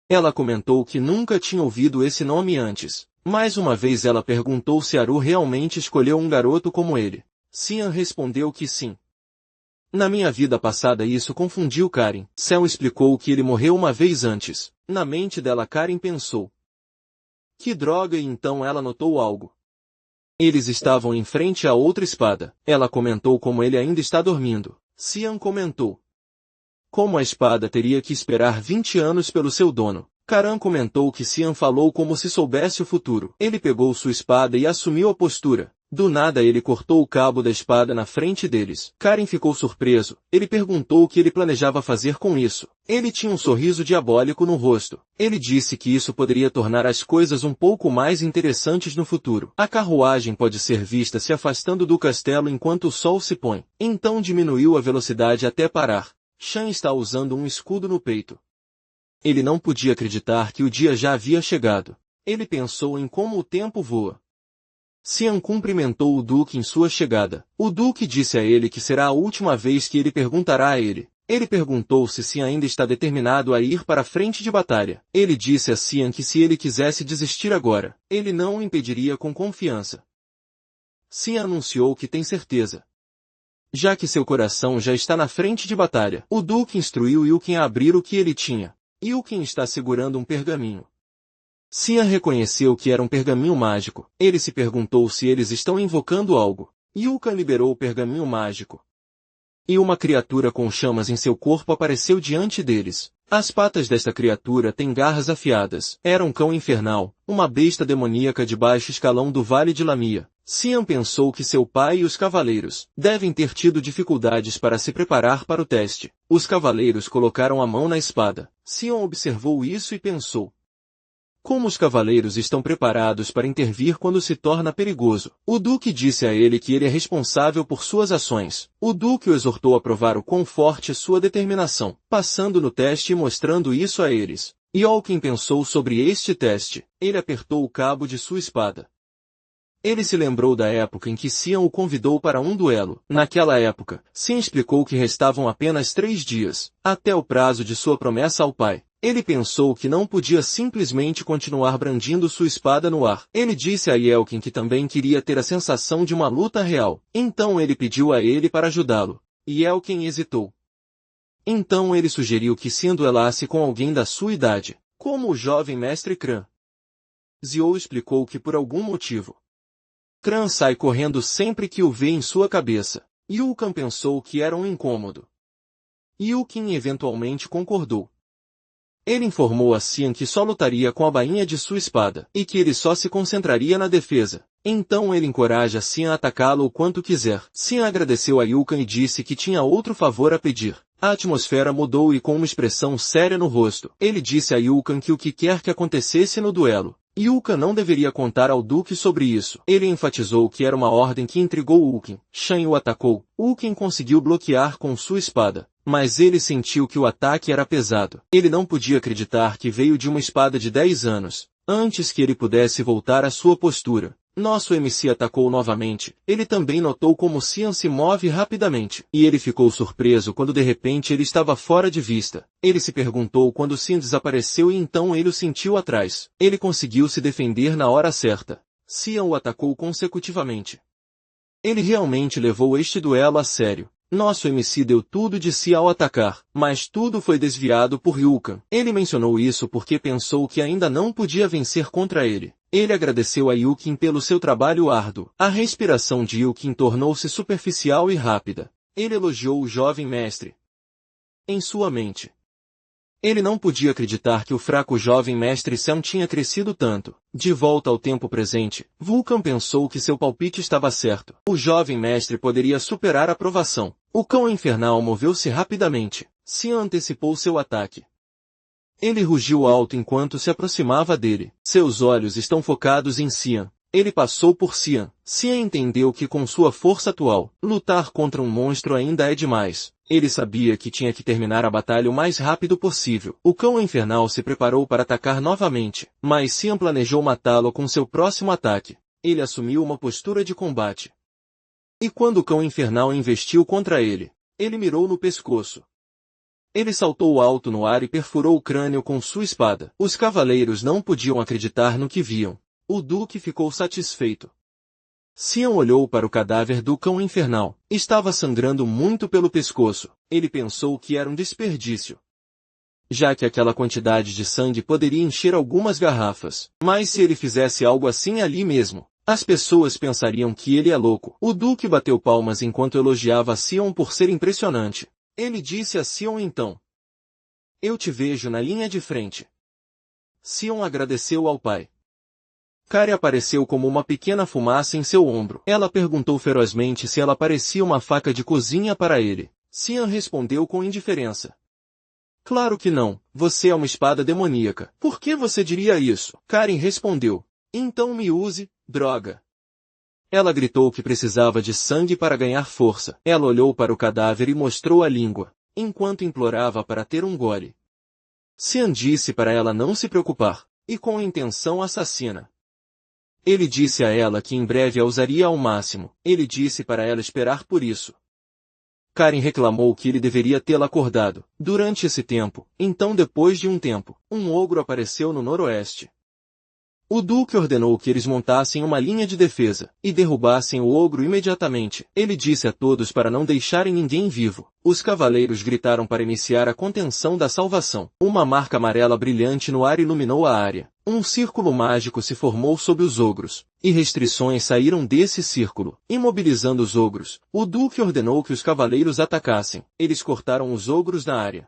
Ela comentou que nunca tinha ouvido esse nome antes. Mais uma vez ela perguntou se Aru realmente escolheu um garoto como ele. Xian respondeu que sim. Na minha vida passada isso confundiu Karen. Xian explicou que ele morreu uma vez antes. Na mente dela Karen pensou. Que droga, e então ela notou algo. Eles estavam em frente a outra espada. Ela comentou como ele ainda está dormindo. Xian comentou como a espada teria que esperar 20 anos pelo seu dono. Karan comentou que Xian falou como se soubesse o futuro. Ele pegou sua espada e assumiu a postura. Do nada ele cortou o cabo da espada na frente deles. Karen ficou surpreso. Ele perguntou o que ele planejava fazer com isso. Ele tinha um sorriso diabólico no rosto. Ele disse que isso poderia tornar as coisas um pouco mais interessantes no futuro. A carruagem pode ser vista se afastando do castelo enquanto o sol se põe. Então diminuiu a velocidade até parar. Shan está usando um escudo no peito. Ele não podia acreditar que o dia já havia chegado. Ele pensou em como o tempo voa. Xian cumprimentou o Duque em sua chegada. O Duque disse a ele que será a última vez que ele perguntará a ele. Ele perguntou se Xian ainda está determinado a ir para a frente de batalha. Ele disse a Xian que se ele quisesse desistir agora, ele não o impediria com confiança. Xian anunciou que tem certeza, já que seu coração já está na frente de batalha. O Duque instruiu Yulkin a abrir o que ele tinha. Yulkin está segurando um pergaminho. Xian reconheceu que era um pergaminho mágico. Ele se perguntou se eles estão invocando algo. Yulkan liberou o pergaminho mágico. E uma criatura com chamas em seu corpo apareceu diante deles. As patas desta criatura têm garras afiadas. Era um cão infernal, uma besta demoníaca de baixo escalão do Vale de Lamia. Xian pensou que seu pai e os cavaleiros devem ter tido dificuldades para se preparar para o teste. Os cavaleiros colocaram a mão na espada. Xian observou isso e pensou. Como os cavaleiros estão preparados para intervir quando se torna perigoso? O Duque disse a ele que ele é responsável por suas ações. O Duque o exortou a provar o quão forte é sua determinação, passando no teste e mostrando isso a eles. Yulkin pensou sobre este teste. Ele apertou o cabo de sua espada. Ele se lembrou da época em que Xian o convidou para um duelo. Naquela época, Xian explicou que restavam apenas 3 dias, até o prazo de sua promessa ao pai. Ele pensou que não podia simplesmente continuar brandindo sua espada no ar. Ele disse a Yelkin que também queria ter a sensação de uma luta real. Então ele pediu a ele para ajudá-lo. Yelkin hesitou. Então ele sugeriu que Xian duelasse com alguém da sua idade, como o jovem mestre Kran. Xiou explicou que por algum motivo Kran sai correndo sempre que o vê em sua cabeça. Yulkan pensou que era um incômodo. Yulkin eventualmente concordou. Ele informou a Xian que só lutaria com a bainha de sua espada, e que ele só se concentraria na defesa. Então ele encoraja Xian a atacá-lo o quanto quiser. Xian agradeceu a Yulkan e disse que tinha outro favor a pedir. A atmosfera mudou e com uma expressão séria no rosto, ele disse a Yulkan que o que quer que acontecesse no duelo, Yulkan não deveria contar ao Duque sobre isso. Ele enfatizou que era uma ordem que intrigou Ulkin. Shan o atacou. Ulkin conseguiu bloquear com sua espada, mas ele sentiu que o ataque era pesado. Ele não podia acreditar que veio de uma espada de 10 anos. Antes que ele pudesse voltar à sua postura, nosso MC atacou novamente. Ele também notou como Xian se move rapidamente. E ele ficou surpreso quando de repente ele estava fora de vista. Ele se perguntou quando Xian desapareceu e então ele o sentiu atrás. Ele conseguiu se defender na hora certa. Xian o atacou consecutivamente. Ele realmente levou este duelo a sério. Nosso MC deu tudo de si ao atacar, mas tudo foi desviado por Yulkan. Ele mencionou isso porque pensou que ainda não podia vencer contra ele. Ele agradeceu a Yulkin pelo seu trabalho árduo. A respiração de Yulkin tornou-se superficial e rápida. Ele elogiou o jovem mestre. Em sua mente, ele não podia acreditar que o fraco jovem mestre Xian tinha crescido tanto. De volta ao tempo presente, Vulcan pensou que seu palpite estava certo. O jovem mestre poderia superar a provação. O cão infernal moveu-se rapidamente. Xian antecipou seu ataque. Ele rugiu alto enquanto se aproximava dele. Seus olhos estão focados em Xian. Ele passou por Xian. Xian entendeu que com sua força atual, lutar contra um monstro ainda é demais. Ele sabia que tinha que terminar a batalha o mais rápido possível. O cão infernal se preparou para atacar novamente, mas Xian planejou matá-lo com seu próximo ataque. Ele assumiu uma postura de combate. E quando o cão infernal investiu contra ele, ele mirou no pescoço. Ele saltou alto no ar e perfurou o crânio com sua espada. Os cavaleiros não podiam acreditar no que viam. O Duque ficou satisfeito. Xian olhou para o cadáver do cão infernal. Estava sangrando muito pelo pescoço. Ele pensou que era um desperdício, já que aquela quantidade de sangue poderia encher algumas garrafas. Mas se ele fizesse algo assim ali mesmo, as pessoas pensariam que ele é louco. O Duque bateu palmas enquanto elogiava Xian por ser impressionante. Ele disse a Xian então: "Eu te vejo na linha de frente." Xian agradeceu ao pai. Kari apareceu como uma pequena fumaça em seu ombro. Ela perguntou ferozmente se ela parecia uma faca de cozinha para ele. Xian respondeu com indiferença: "Claro que não, você é uma espada demoníaca. Por que você diria isso?" Karen respondeu: "Então me use, droga." Ela gritou que precisava de sangue para ganhar força. Ela olhou para o cadáver e mostrou a língua, enquanto implorava para ter um gole. Xian disse para ela não se preocupar, e com intenção assassina. Ele disse a ela que em breve a usaria ao máximo. Ele disse para ela esperar por isso. Karen reclamou que ele deveria tê-la acordado. Durante esse tempo, então depois de um tempo, um ogro apareceu no noroeste. O Duque ordenou que eles montassem uma linha de defesa, e derrubassem o ogro imediatamente. Ele disse a todos para não deixarem ninguém vivo. Os cavaleiros gritaram para iniciar a contenção da salvação. Uma marca amarela brilhante no ar iluminou a área. Um círculo mágico se formou sob os ogros, e restrições saíram desse círculo, imobilizando os ogros. O Duque ordenou que os cavaleiros atacassem. Eles cortaram os ogros na área.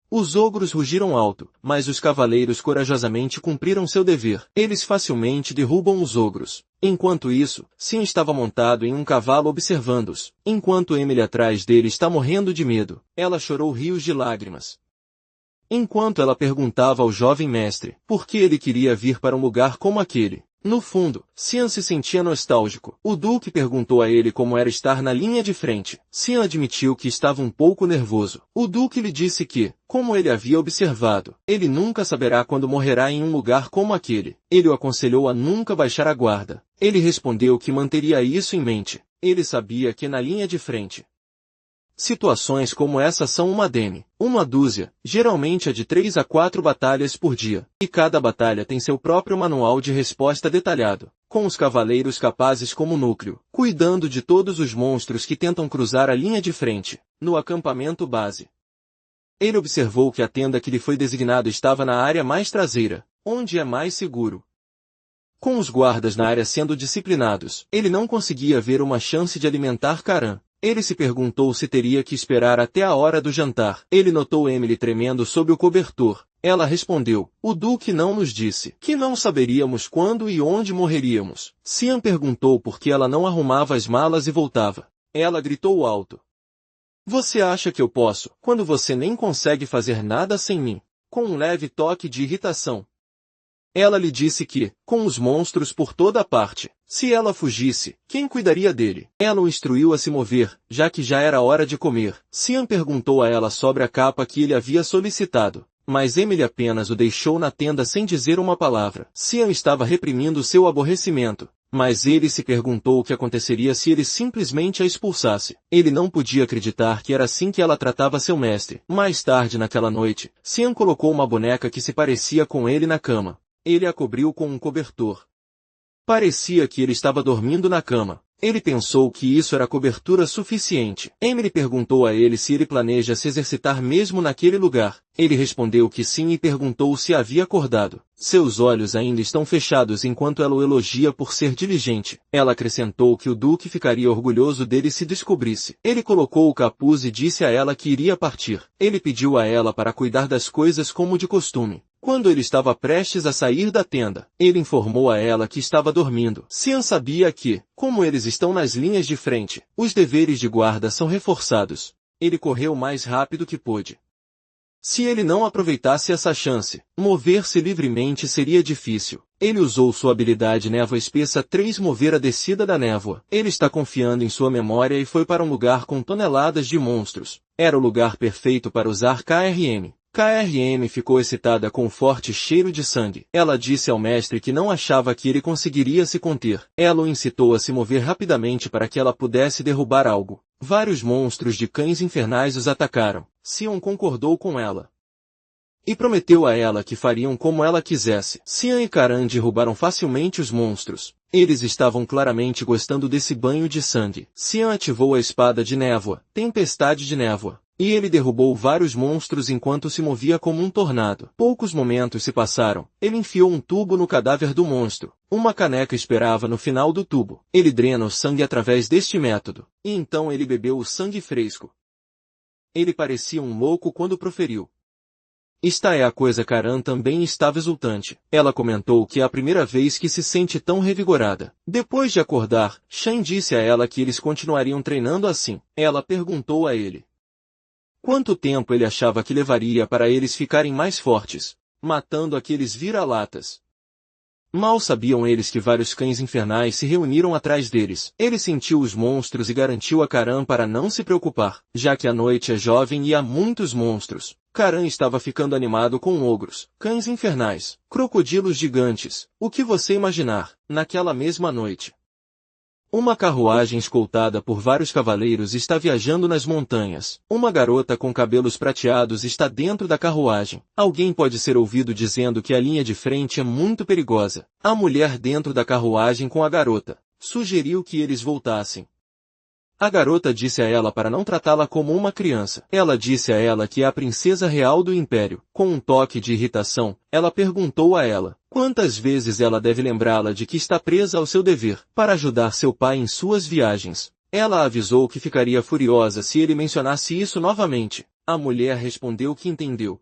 Os ogros rugiram alto, mas os cavaleiros corajosamente cumpriram seu dever. Eles facilmente derrubam os ogros. Enquanto isso, Xian estava montado em um cavalo observando-os. Enquanto Emily atrás dele está morrendo de medo, ela chorou rios de lágrimas. Enquanto ela perguntava ao jovem mestre por que ele queria vir para um lugar como aquele. No fundo, Xian se sentia nostálgico. O Duque perguntou a ele como era estar na linha de frente. Xian admitiu que estava um pouco nervoso. O Duque lhe disse que, como ele havia observado, ele nunca saberá quando morrerá em um lugar como aquele. Ele o aconselhou a nunca baixar a guarda. Ele respondeu que manteria isso em mente. Ele sabia que na linha de frente, situações como essa são uma dúzia, geralmente é de 3 a 4 batalhas por dia, e cada batalha tem seu próprio manual de resposta detalhado, com os cavaleiros capazes como núcleo, cuidando de todos os monstros que tentam cruzar a linha de frente, no acampamento base. Ele observou que a tenda que lhe foi designada estava na área mais traseira, onde é mais seguro. Com os guardas na área sendo disciplinados, ele não conseguia ver uma chance de alimentar Karan. Ele se perguntou se teria que esperar até a hora do jantar. Ele notou Emily tremendo sob o cobertor. Ela respondeu, o Duque não nos disse que não saberíamos quando e onde morreríamos. Cian perguntou por que ela não arrumava as malas e voltava. Ela gritou alto. Você acha que eu posso, quando você nem consegue fazer nada sem mim? Com um leve toque de irritação. Ela lhe disse que, com os monstros por toda parte, se ela fugisse, quem cuidaria dele? Ela o instruiu a se mover, já que já era hora de comer. Cian perguntou a ela sobre a capa que ele havia solicitado, mas Emily apenas o deixou na tenda sem dizer uma palavra. Cian estava reprimindo seu aborrecimento, mas ele se perguntou o que aconteceria se ele simplesmente a expulsasse. Ele não podia acreditar que era assim que ela tratava seu mestre. Mais tarde naquela noite, Cian colocou uma boneca que se parecia com ele na cama. Ele a cobriu com um cobertor. Parecia que ele estava dormindo na cama. Ele pensou que isso era cobertura suficiente. Emily perguntou a ele se ele planeja se exercitar mesmo naquele lugar. Ele respondeu que sim e perguntou se havia acordado. Seus olhos ainda estão fechados enquanto ela o elogia por ser diligente. Ela acrescentou que o Duque ficaria orgulhoso dele se descobrisse. Ele colocou o capuz e disse a ela que iria partir. Ele pediu a ela para cuidar das coisas como de costume. Quando ele estava prestes a sair da tenda, ele informou a ela que estava dormindo. Cian sabia que, como eles estão nas linhas de frente, os deveres de guarda são reforçados. Ele correu o mais rápido que pôde. Se ele não aproveitasse essa chance, mover-se livremente seria difícil. Ele usou sua habilidade Névoa Espessa 3 mover a descida da névoa. Ele está confiando em sua memória e foi para um lugar com toneladas de monstros. Era o lugar perfeito para usar KRM. KRM ficou excitada com o forte cheiro de sangue. Ela disse ao mestre que não achava que ele conseguiria se conter. Ela o incitou a se mover rapidamente para que ela pudesse derrubar algo. Vários monstros de cães infernais os atacaram. Cian concordou com ela e prometeu a ela que fariam como ela quisesse. Cian e Karan derrubaram facilmente os monstros. Eles estavam claramente gostando desse banho de sangue. Cian ativou a espada de névoa, tempestade de névoa, e ele derrubou vários monstros enquanto se movia como um tornado. Poucos momentos se passaram. Ele enfiou um tubo no cadáver do monstro. Uma caneca esperava no final do tubo. Ele drena o sangue através deste método. E então ele bebeu o sangue fresco. Ele parecia um louco quando proferiu. Esta é a coisa. Karan também estava exultante. Ela comentou que é a primeira vez que se sente tão revigorada. Depois de acordar, Shan disse a ela que eles continuariam treinando assim. Ela perguntou a ele quanto tempo ele achava que levaria para eles ficarem mais fortes, matando aqueles vira-latas. Mal sabiam eles que vários cães infernais se reuniram atrás deles. Ele sentiu os monstros e garantiu a Karan para não se preocupar, já que a noite é jovem e há muitos monstros. Karan estava ficando animado com ogros, cães infernais, crocodilos gigantes, o que você imaginar. Naquela mesma noite, uma carruagem escoltada por vários cavaleiros está viajando nas montanhas. Uma garota com cabelos prateados está dentro da carruagem. Alguém pode ser ouvido dizendo que a linha de frente é muito perigosa. A mulher dentro da carruagem com a garota sugeriu que eles voltassem. A garota disse a ela para não tratá-la como uma criança. Ela disse a ela que é a princesa real do império. Com um toque de irritação, ela perguntou a ela quantas vezes ela deve lembrá-la de que está presa ao seu dever para ajudar seu pai em suas viagens. Ela avisou que ficaria furiosa se ele mencionasse isso novamente. A mulher respondeu que entendeu.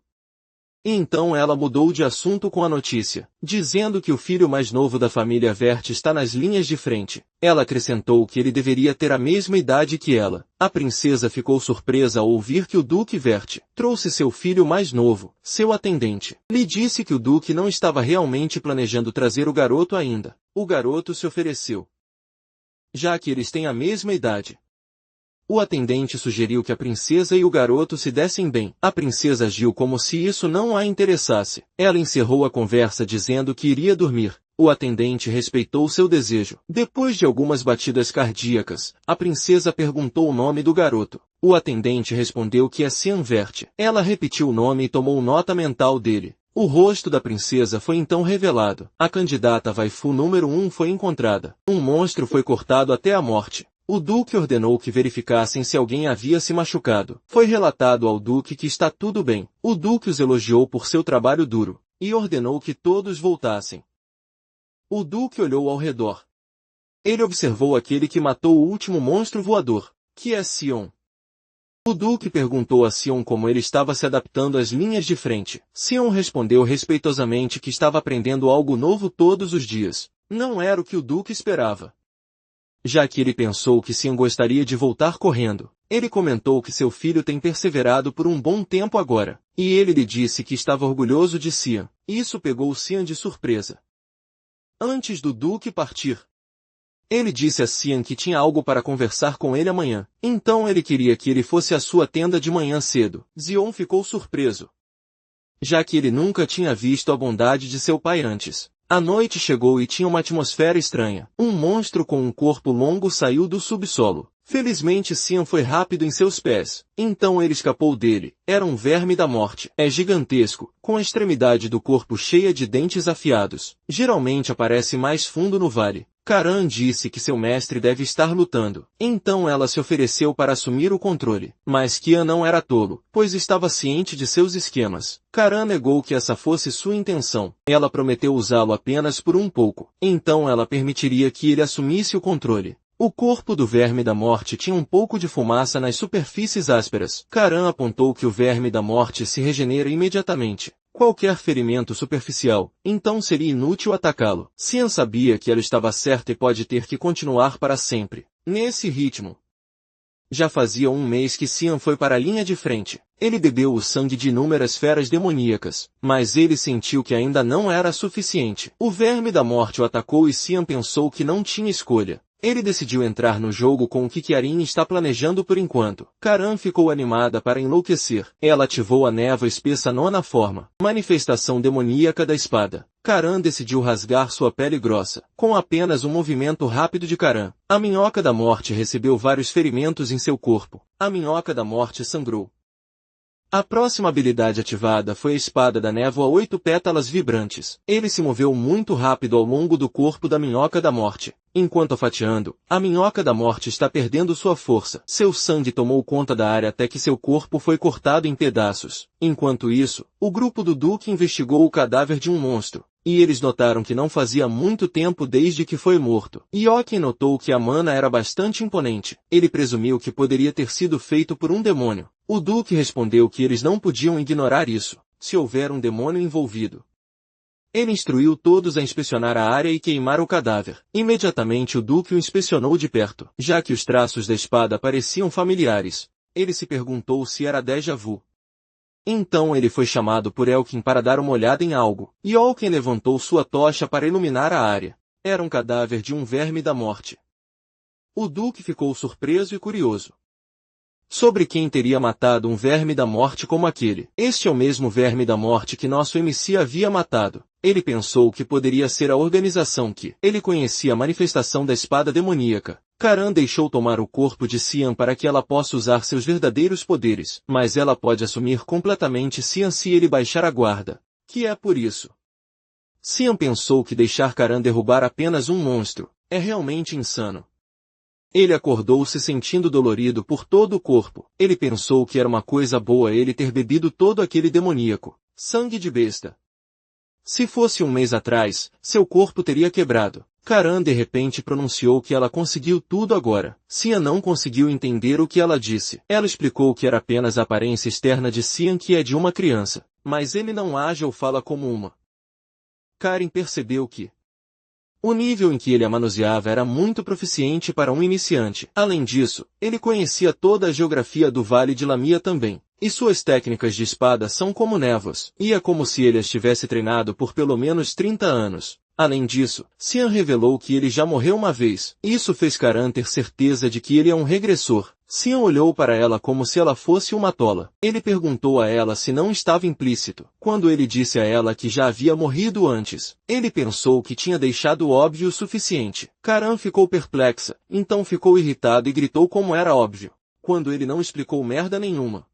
E então ela mudou de assunto com a notícia, dizendo que o filho mais novo da família Vert está nas linhas de frente. Ela acrescentou que ele deveria ter a mesma idade que ela. A princesa ficou surpresa ao ouvir que o Duque Vert trouxe seu filho mais novo, seu atendente. Lhe disse que o Duque não estava realmente planejando trazer o garoto ainda. O garoto se ofereceu, já que eles têm a mesma idade. O atendente sugeriu que a princesa e o garoto se dessem bem. A princesa agiu como se isso não a interessasse. Ela encerrou a conversa dizendo que iria dormir. O atendente respeitou seu desejo. Depois de algumas batidas cardíacas, a princesa perguntou o nome do garoto. O atendente respondeu que é Cian Vert. Ela repetiu o nome e tomou nota mental dele. O rosto da princesa foi então revelado. A candidata waifu número 1 foi encontrada. Um monstro foi cortado até a morte. O Duque ordenou que verificassem se alguém havia se machucado. Foi relatado ao Duque que está tudo bem. O Duque os elogiou por seu trabalho duro e ordenou que todos voltassem. O Duque olhou ao redor. Ele observou aquele que matou o último monstro voador, que é Sion. O Duque perguntou a Sion como ele estava se adaptando às linhas de frente. Sion respondeu respeitosamente que estava aprendendo algo novo todos os dias. Não era o que o Duque esperava. Já que ele pensou que Sion gostaria de voltar correndo, ele comentou que seu filho tem perseverado por um bom tempo agora, e ele lhe disse que estava orgulhoso de Sion. Isso pegou Sion de surpresa. Antes do Duque partir, ele disse a Sion que tinha algo para conversar com ele amanhã. Então ele queria que ele fosse à sua tenda de manhã cedo. Sion ficou surpreso, já que ele nunca tinha visto a bondade de seu pai antes. A noite chegou e tinha uma atmosfera estranha. Um monstro com um corpo longo saiu do subsolo. Felizmente Sion foi rápido em seus pés. Então ele escapou dele. Era um verme da morte. É gigantesco, com a extremidade do corpo cheia de dentes afiados. Geralmente aparece mais fundo no vale. Karan disse que seu mestre deve estar lutando. Então ela se ofereceu para assumir o controle. Mas Kian não era tolo, pois estava ciente de seus esquemas. Karan negou que essa fosse sua intenção. Ela prometeu usá-lo apenas por um pouco. Então ela permitiria que ele assumisse o controle. O corpo do verme da morte tinha um pouco de fumaça nas superfícies ásperas. Karan apontou que o verme da morte se regenera imediatamente. Qualquer ferimento superficial, então seria inútil atacá-lo. Sion sabia que ela estava certa e pode ter que continuar para sempre. Nesse ritmo. Já fazia um mês que Sion foi para a linha de frente. Ele bebeu o sangue de inúmeras feras demoníacas, mas ele sentiu que ainda não era suficiente. O verme da morte o atacou e Sion pensou que não tinha escolha. Ele decidiu entrar no jogo com o que Kiarin está planejando por enquanto. Karan ficou animada para enlouquecer. Ela ativou a névoa espessa nona forma, manifestação demoníaca da espada. Karan decidiu rasgar sua pele grossa. Com apenas um movimento rápido de Karan, a minhoca da morte recebeu vários ferimentos em seu corpo. A minhoca da morte sangrou. A próxima habilidade ativada foi a espada da névoa 8 pétalas vibrantes. Ele se moveu muito rápido ao longo do corpo da minhoca da morte. Enquanto fatiando, a minhoca da morte está perdendo sua força. Seu sangue tomou conta da área até que seu corpo foi cortado em pedaços. Enquanto isso, o grupo do Duque investigou o cadáver de um monstro. E eles notaram que não fazia muito tempo desde que foi morto. Yoken notou que a mana era bastante imponente. Ele presumiu que poderia ter sido feito por um demônio. O Duque respondeu que eles não podiam ignorar isso, se houver um demônio envolvido. Ele instruiu todos a inspecionar a área e queimar o cadáver. Imediatamente o Duque o inspecionou de perto. Já que os traços da espada pareciam familiares, ele se perguntou se era déjà vu. Então ele foi chamado por Elkin para dar uma olhada em algo. Elkin levantou sua tocha para iluminar a área. Era um cadáver de um verme da morte. O Duque ficou surpreso e curioso sobre quem teria matado um verme da morte como aquele. Este é o mesmo verme da morte que nosso MC havia matado. Ele pensou que poderia ser a organização que ele conhecia a manifestação da espada demoníaca. Karan deixou tomar o corpo de Sion para que ela possa usar seus verdadeiros poderes, mas ela pode assumir completamente Sion se ele baixar a guarda. Que é por isso. Sion pensou que deixar Karan derrubar apenas um monstro é realmente insano. Ele acordou se sentindo dolorido por todo o corpo. Ele pensou que era uma coisa boa ele ter bebido todo aquele demoníaco sangue de besta. Se fosse um mês atrás, seu corpo teria quebrado. Karan de repente pronunciou que ela conseguiu tudo agora. Sion não conseguiu entender o que ela disse. Ela explicou que era apenas a aparência externa de Sion que é de uma criança, mas ele não age ou fala como uma. Karen percebeu que o nível em que ele a manuseava era muito proficiente para um iniciante. Além disso, ele conhecia toda a geografia do Vale de Lamia também. E suas técnicas de espada são como névoas. E é como se ele as tivesse treinado por pelo menos 30 anos. Além disso, Sion revelou que ele já morreu uma vez. Isso fez Karan ter certeza de que ele é um regressor. Sion olhou para ela como se ela fosse uma tola. Ele perguntou a ela se não estava implícito. Quando ele disse a ela que já havia morrido antes, ele pensou que tinha deixado óbvio o suficiente. Karan ficou perplexa, então ficou irritado e gritou como era óbvio, quando ele não explicou merda nenhuma.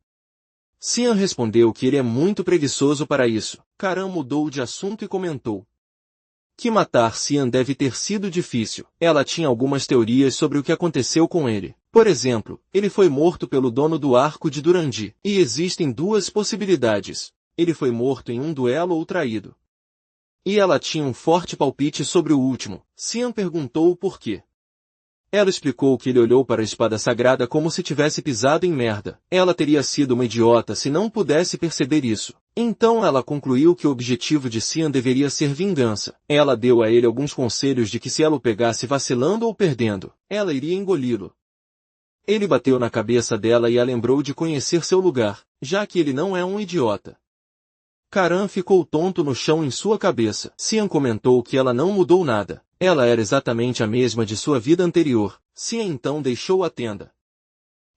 Sion respondeu que ele é muito preguiçoso para isso. Karan mudou de assunto e comentou que matar Sion deve ter sido difícil. Ela tinha algumas teorias sobre o que aconteceu com ele. Por exemplo, ele foi morto pelo dono do arco de Durandi. E existem duas possibilidades. Ele foi morto em um duelo ou traído. E ela tinha um forte palpite sobre o último. Xian perguntou o porquê. Ela explicou que ele olhou para a espada sagrada como se tivesse pisado em merda. Ela teria sido uma idiota se não pudesse perceber isso. Então ela concluiu que o objetivo de Xian deveria ser vingança. Ela deu a ele alguns conselhos de que se ela o pegasse vacilando ou perdendo, ela iria engoli-lo. Ele bateu na cabeça dela e a lembrou de conhecer seu lugar, já que ele não é um idiota. Karan ficou tonto no chão em sua cabeça. Xian comentou que ela não mudou nada. Ela era exatamente a mesma de sua vida anterior. Xian então deixou a tenda.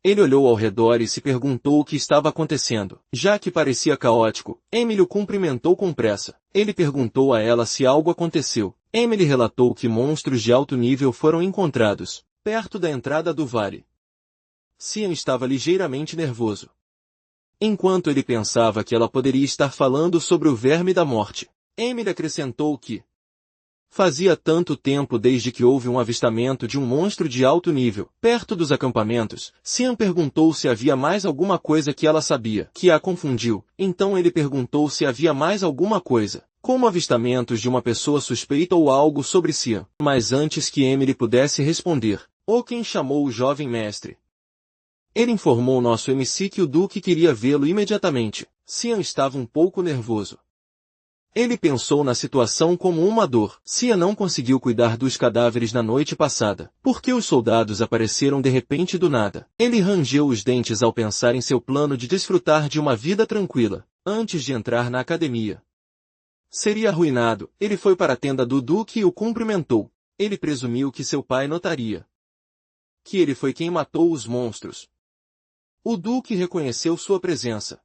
Ele olhou ao redor e se perguntou o que estava acontecendo. Já que parecia caótico, Emily o cumprimentou com pressa. Ele perguntou a ela se algo aconteceu. Emily relatou que monstros de alto nível foram encontrados, perto da entrada do vale. Xian estava ligeiramente nervoso. Enquanto ele pensava que ela poderia estar falando sobre o verme da morte, Emily acrescentou que fazia tanto tempo desde que houve um avistamento de um monstro de alto nível, perto dos acampamentos. Xian perguntou se havia mais alguma coisa que ela sabia, que a confundiu. Então ele perguntou se havia mais alguma coisa, como avistamentos de uma pessoa suspeita ou algo sobre Xian. Mas antes que Emily pudesse responder, Oaken chamou o jovem mestre. Ele informou nosso MC que o Duque queria vê-lo imediatamente. Xian estava um pouco nervoso. Ele pensou na situação como uma dor. Xian não conseguiu cuidar dos cadáveres na noite passada, porque os soldados apareceram de repente do nada. Ele rangeu os dentes ao pensar em seu plano de desfrutar de uma vida tranquila, antes de entrar na academia. Seria arruinado. Ele foi para a tenda do Duque e o cumprimentou. Ele presumiu que seu pai notaria que ele foi quem matou os monstros. O Duque reconheceu sua presença.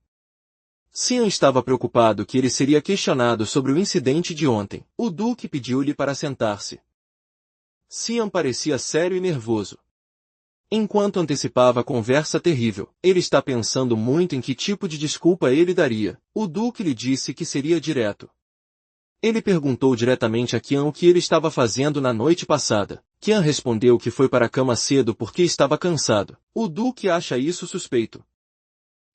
Xian estava preocupado que ele seria questionado sobre o incidente de ontem. O Duque pediu-lhe para sentar-se. Xian parecia sério e nervoso. Enquanto antecipava a conversa terrível, ele está pensando muito em que tipo de desculpa ele daria. O Duque lhe disse que seria direto. Ele perguntou diretamente a Qian o que ele estava fazendo na noite passada. Qian respondeu que foi para a cama cedo porque estava cansado. O Duque acha isso suspeito,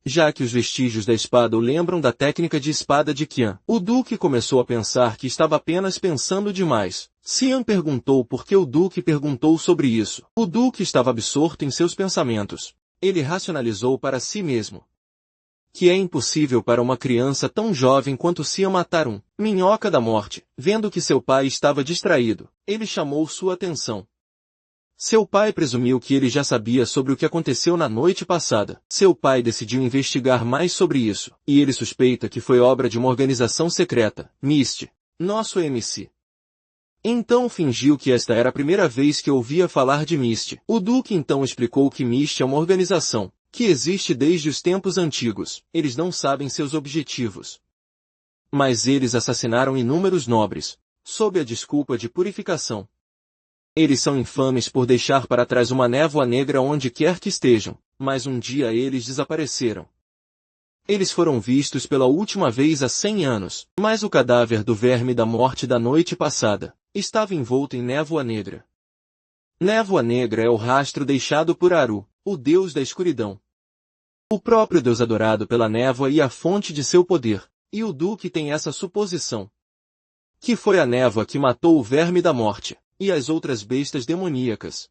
já que os vestígios da espada o lembram da técnica de espada de Qian. O Duque começou a pensar que estava apenas pensando demais. Xian perguntou por que o Duque perguntou sobre isso. O Duque estava absorto em seus pensamentos. Ele racionalizou para si mesmo que é impossível para uma criança tão jovem quanto Xian matar um minhoca da morte. Vendo que seu pai estava distraído, ele chamou sua atenção. Seu pai presumiu que ele já sabia sobre o que aconteceu na noite passada. Seu pai decidiu investigar mais sobre isso, e ele suspeita que foi obra de uma organização secreta, Mist, nosso MC. Então fingiu que esta era a primeira vez que ouvia falar de Mist. O Duque então explicou que Mist é uma organização que existe desde os tempos antigos. Eles não sabem seus objetivos, mas eles assassinaram inúmeros nobres, sob a desculpa de purificação. Eles são infames por deixar para trás uma névoa negra onde quer que estejam, mas um dia eles desapareceram. Eles foram vistos pela última vez há 100 anos, mas o cadáver do verme da morte da noite passada estava envolto em névoa negra. Névoa negra é o rastro deixado por Aru, o deus da escuridão. O próprio deus adorado pela névoa e a fonte de seu poder, e o Duque tem essa suposição, que foi a névoa que matou o verme da morte e as outras bestas demoníacas.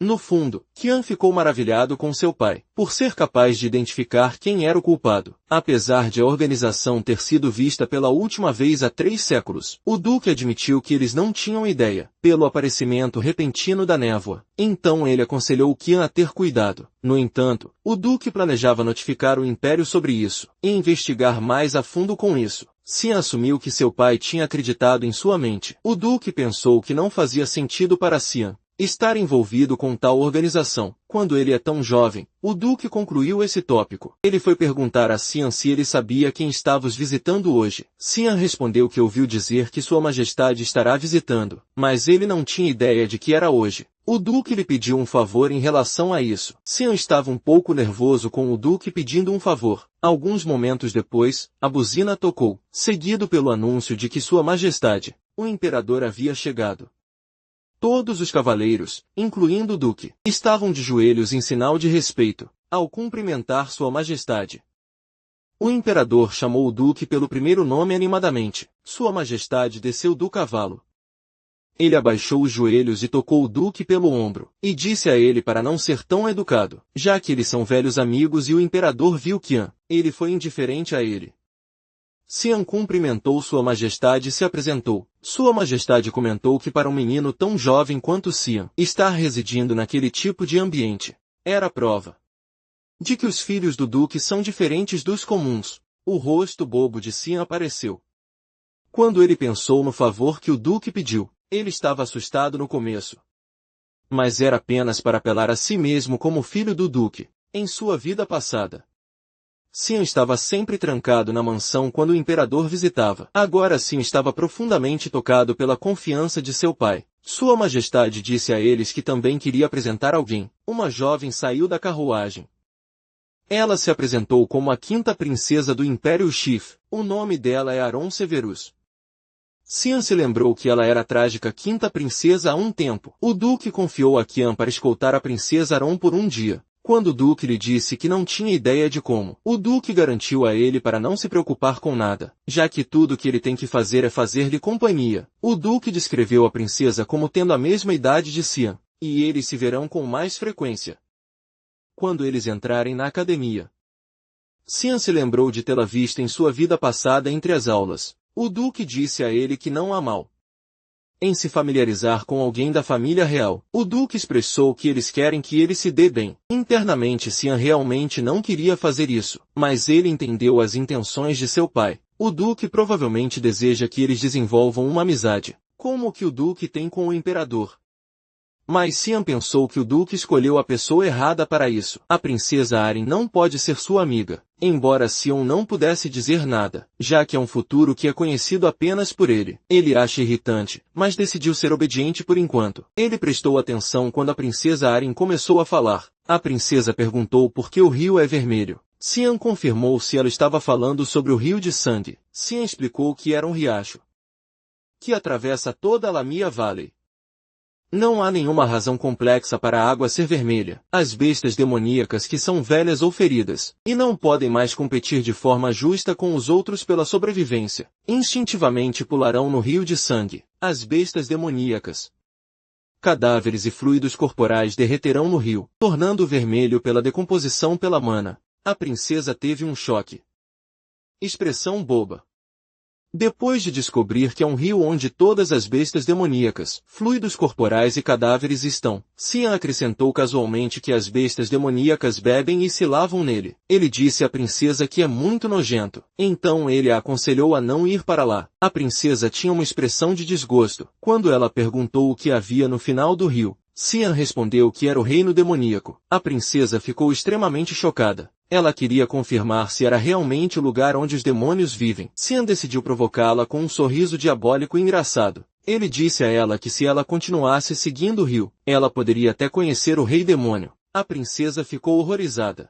No fundo, Qian ficou maravilhado com seu pai, por ser capaz de identificar quem era o culpado. Apesar de a organização ter sido vista pela última vez há 3 séculos, o Duque admitiu que eles não tinham ideia, pelo aparecimento repentino da névoa. Então ele aconselhou Qian a ter cuidado. No entanto, o Duque planejava notificar o Império sobre isso, e investigar mais a fundo com isso. Xian assumiu que seu pai tinha acreditado em sua mente. O Duque pensou que não fazia sentido para Xian estar envolvido com tal organização. Quando ele é tão jovem, o Duque concluiu esse tópico. Ele foi perguntar a Xian se ele sabia quem estava os visitando hoje. Xian respondeu que ouviu dizer que Sua Majestade estará visitando, mas ele não tinha ideia de que era hoje. O Duque lhe pediu um favor em relação a isso. Xian estava um pouco nervoso com o Duque pedindo um favor. Alguns momentos depois, a buzina tocou, seguido pelo anúncio de que Sua Majestade, o Imperador, havia chegado. Todos os cavaleiros, incluindo o Duque, estavam de joelhos em sinal de respeito, ao cumprimentar Sua Majestade. O imperador chamou o duque pelo primeiro nome animadamente. Sua Majestade desceu do cavalo. Ele abaixou os joelhos e tocou o duque pelo ombro, e disse a ele para não ser tão educado, já que eles são velhos amigos e o imperador viu que ele foi indiferente a ele. Xian cumprimentou Sua Majestade e se apresentou. Sua Majestade comentou que para um menino tão jovem quanto Xian, estar residindo naquele tipo de ambiente era prova de que os filhos do duque são diferentes dos comuns. O rosto bobo de Xian apareceu. Quando ele pensou no favor que o duque pediu, ele estava assustado no começo. Mas era apenas para apelar a si mesmo como filho do duque, em sua vida passada. Xian estava sempre trancado na mansão quando o imperador visitava. Agora Xian estava profundamente tocado pela confiança de seu pai. Sua Majestade disse a eles que também queria apresentar alguém. Uma jovem saiu da carruagem. Ela se apresentou como a quinta princesa do Império Xif. O nome dela é Aron Severus. Xian se lembrou que ela era a trágica quinta princesa há um tempo. O duque confiou a Qian para escoltar a princesa Aron por um dia. Quando o duque lhe disse que não tinha ideia de como, o duque garantiu a ele para não se preocupar com nada, já que tudo que ele tem que fazer é fazer-lhe companhia. O duque descreveu a princesa como tendo a mesma idade de Xian, e eles se verão com mais frequência quando eles entrarem na academia. Xian se lembrou de tê-la visto em sua vida passada entre as aulas. O duque disse a ele que não há mal em se familiarizar com alguém da família real. O duque expressou que eles querem que ele se dê bem. Internamente Xian realmente não queria fazer isso, mas ele entendeu as intenções de seu pai. O duque provavelmente deseja que eles desenvolvam uma amizade, como o que o duque tem com o imperador. Mas Xian pensou que o duque escolheu a pessoa errada para isso. A princesa Arryn não pode ser sua amiga, embora Xian não pudesse dizer nada, já que é um futuro que é conhecido apenas por ele. Ele acha irritante, mas decidiu ser obediente por enquanto. Ele prestou atenção quando a princesa Arryn começou a falar. A princesa perguntou por que o rio é vermelho. Xian confirmou se ela estava falando sobre o rio de sangue. Xian explicou que era um riacho que atravessa toda a Lamia Valley. Não há nenhuma razão complexa para a água ser vermelha. As bestas demoníacas que são velhas ou feridas, e não podem mais competir de forma justa com os outros pela sobrevivência, instintivamente pularão no rio de sangue. As bestas demoníacas, cadáveres e fluidos corporais derreterão no rio, tornando-o vermelho pela decomposição pela mana. A princesa teve um choque. Expressão boba. Depois de descobrir que é um rio onde todas as bestas demoníacas, fluidos corporais e cadáveres estão, Xian acrescentou casualmente que as bestas demoníacas bebem e se lavam nele. Ele disse à princesa que é muito nojento. Então ele a aconselhou a não ir para lá. A princesa tinha uma expressão de desgosto. Quando ela perguntou o que havia no final do rio, Xian respondeu que era o reino demoníaco. A princesa ficou extremamente chocada. Ela queria confirmar se era realmente o lugar onde os demônios vivem. Xian decidiu provocá-la com um sorriso diabólico e engraçado. Ele disse a ela que se ela continuasse seguindo o rio, ela poderia até conhecer o rei demônio. A princesa ficou horrorizada.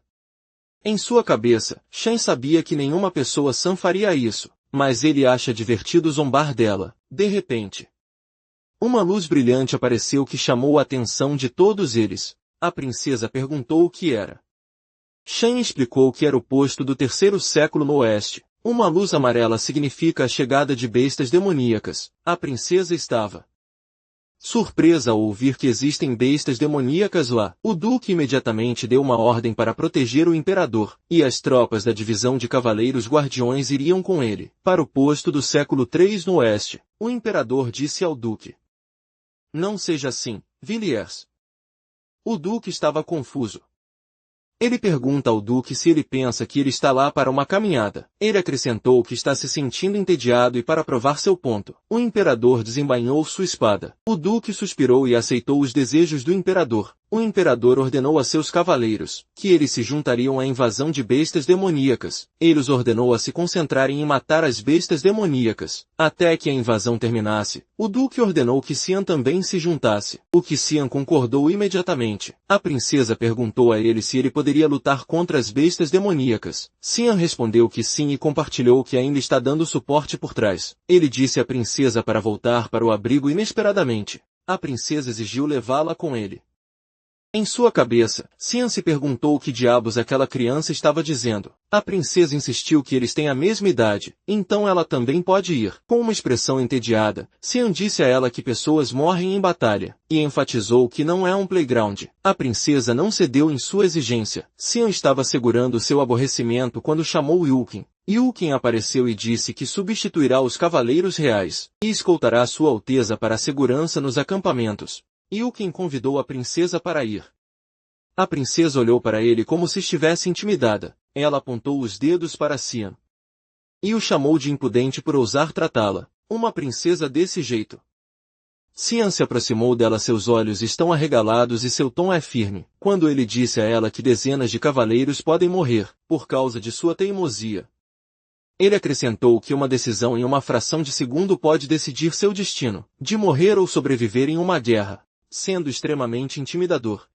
Em sua cabeça, Shen sabia que nenhuma pessoa sã faria isso, mas ele acha divertido zombar dela. De repente, uma luz brilhante apareceu que chamou a atenção de todos eles. A princesa perguntou o que era. Shen explicou que era o posto do terceiro século no oeste. Uma luz amarela significa a chegada de bestas demoníacas. A princesa estava surpresa ao ouvir que existem bestas demoníacas lá. O duque imediatamente deu uma ordem para proteger o imperador, e as tropas da divisão de cavaleiros guardiões iriam com ele, para o posto do século III no oeste. O imperador disse ao duque: "Não seja assim, Villiers." O duque estava confuso. Ele pergunta ao duque se ele pensa que ele está lá para uma caminhada. Ele acrescentou que está se sentindo entediado e para provar seu ponto. O imperador desembainhou sua espada. O duque suspirou e aceitou os desejos do imperador. O imperador ordenou a seus cavaleiros que eles se juntariam à invasão de bestas demoníacas. Ele os ordenou a se concentrarem em matar as bestas demoníacas, até que a invasão terminasse. O duque ordenou que Xian também se juntasse, o que Xian concordou imediatamente. A princesa perguntou a ele se ele poderia lutar contra as bestas demoníacas. Xian respondeu que sim e compartilhou que ainda está dando suporte por trás. Ele disse à princesa para voltar para o abrigo inesperadamente. A princesa exigiu levá-la com ele. Em sua cabeça, Xian se perguntou o que diabos aquela criança estava dizendo. A princesa insistiu que eles têm a mesma idade, então ela também pode ir. Com uma expressão entediada, Xian disse a ela que pessoas morrem em batalha, e enfatizou que não é um playground. A princesa não cedeu em sua exigência. Xian estava segurando seu aborrecimento quando chamou Yulkin. Yulkin apareceu e disse que substituirá os cavaleiros reais, e escoltará Sua Alteza para a segurança nos acampamentos. Yulkin convidou a princesa para ir. A princesa olhou para ele como se estivesse intimidada. Ela apontou os dedos para Xian. E o chamou de impudente por ousar tratá-la. Uma princesa desse jeito. Xian se aproximou dela, seus olhos estão arregalados e seu tom é firme, quando ele disse a ela que dezenas de cavaleiros podem morrer, por causa de sua teimosia. Ele acrescentou que uma decisão em uma fração de segundo pode decidir seu destino, de morrer ou sobreviver em uma guerra, sendo extremamente intimidador.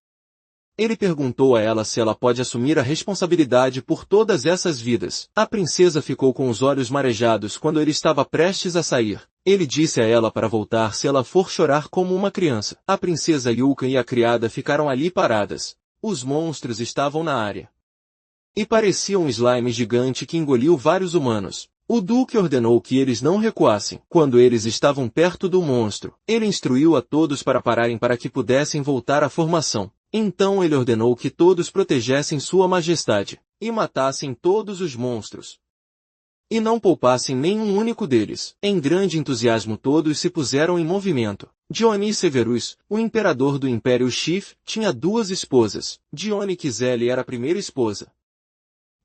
Ele perguntou a ela se ela pode assumir a responsabilidade por todas essas vidas. A princesa ficou com os olhos marejados quando ele estava prestes a sair. Ele disse a ela para voltar se ela for chorar como uma criança. A princesa Yulkan e a criada ficaram ali paradas. Os monstros estavam na área. E parecia um slime gigante que engoliu vários humanos. O duque ordenou que eles não recuassem. Quando eles estavam perto do monstro, ele instruiu a todos para pararem para que pudessem voltar à formação. Então ele ordenou que todos protegessem Sua Majestade, e matassem todos os monstros. E não poupassem nenhum único deles. Em grande entusiasmo todos se puseram em movimento. Diony Severus, o imperador do Império Sith, tinha 2 esposas. Diony Quiselli era a primeira esposa.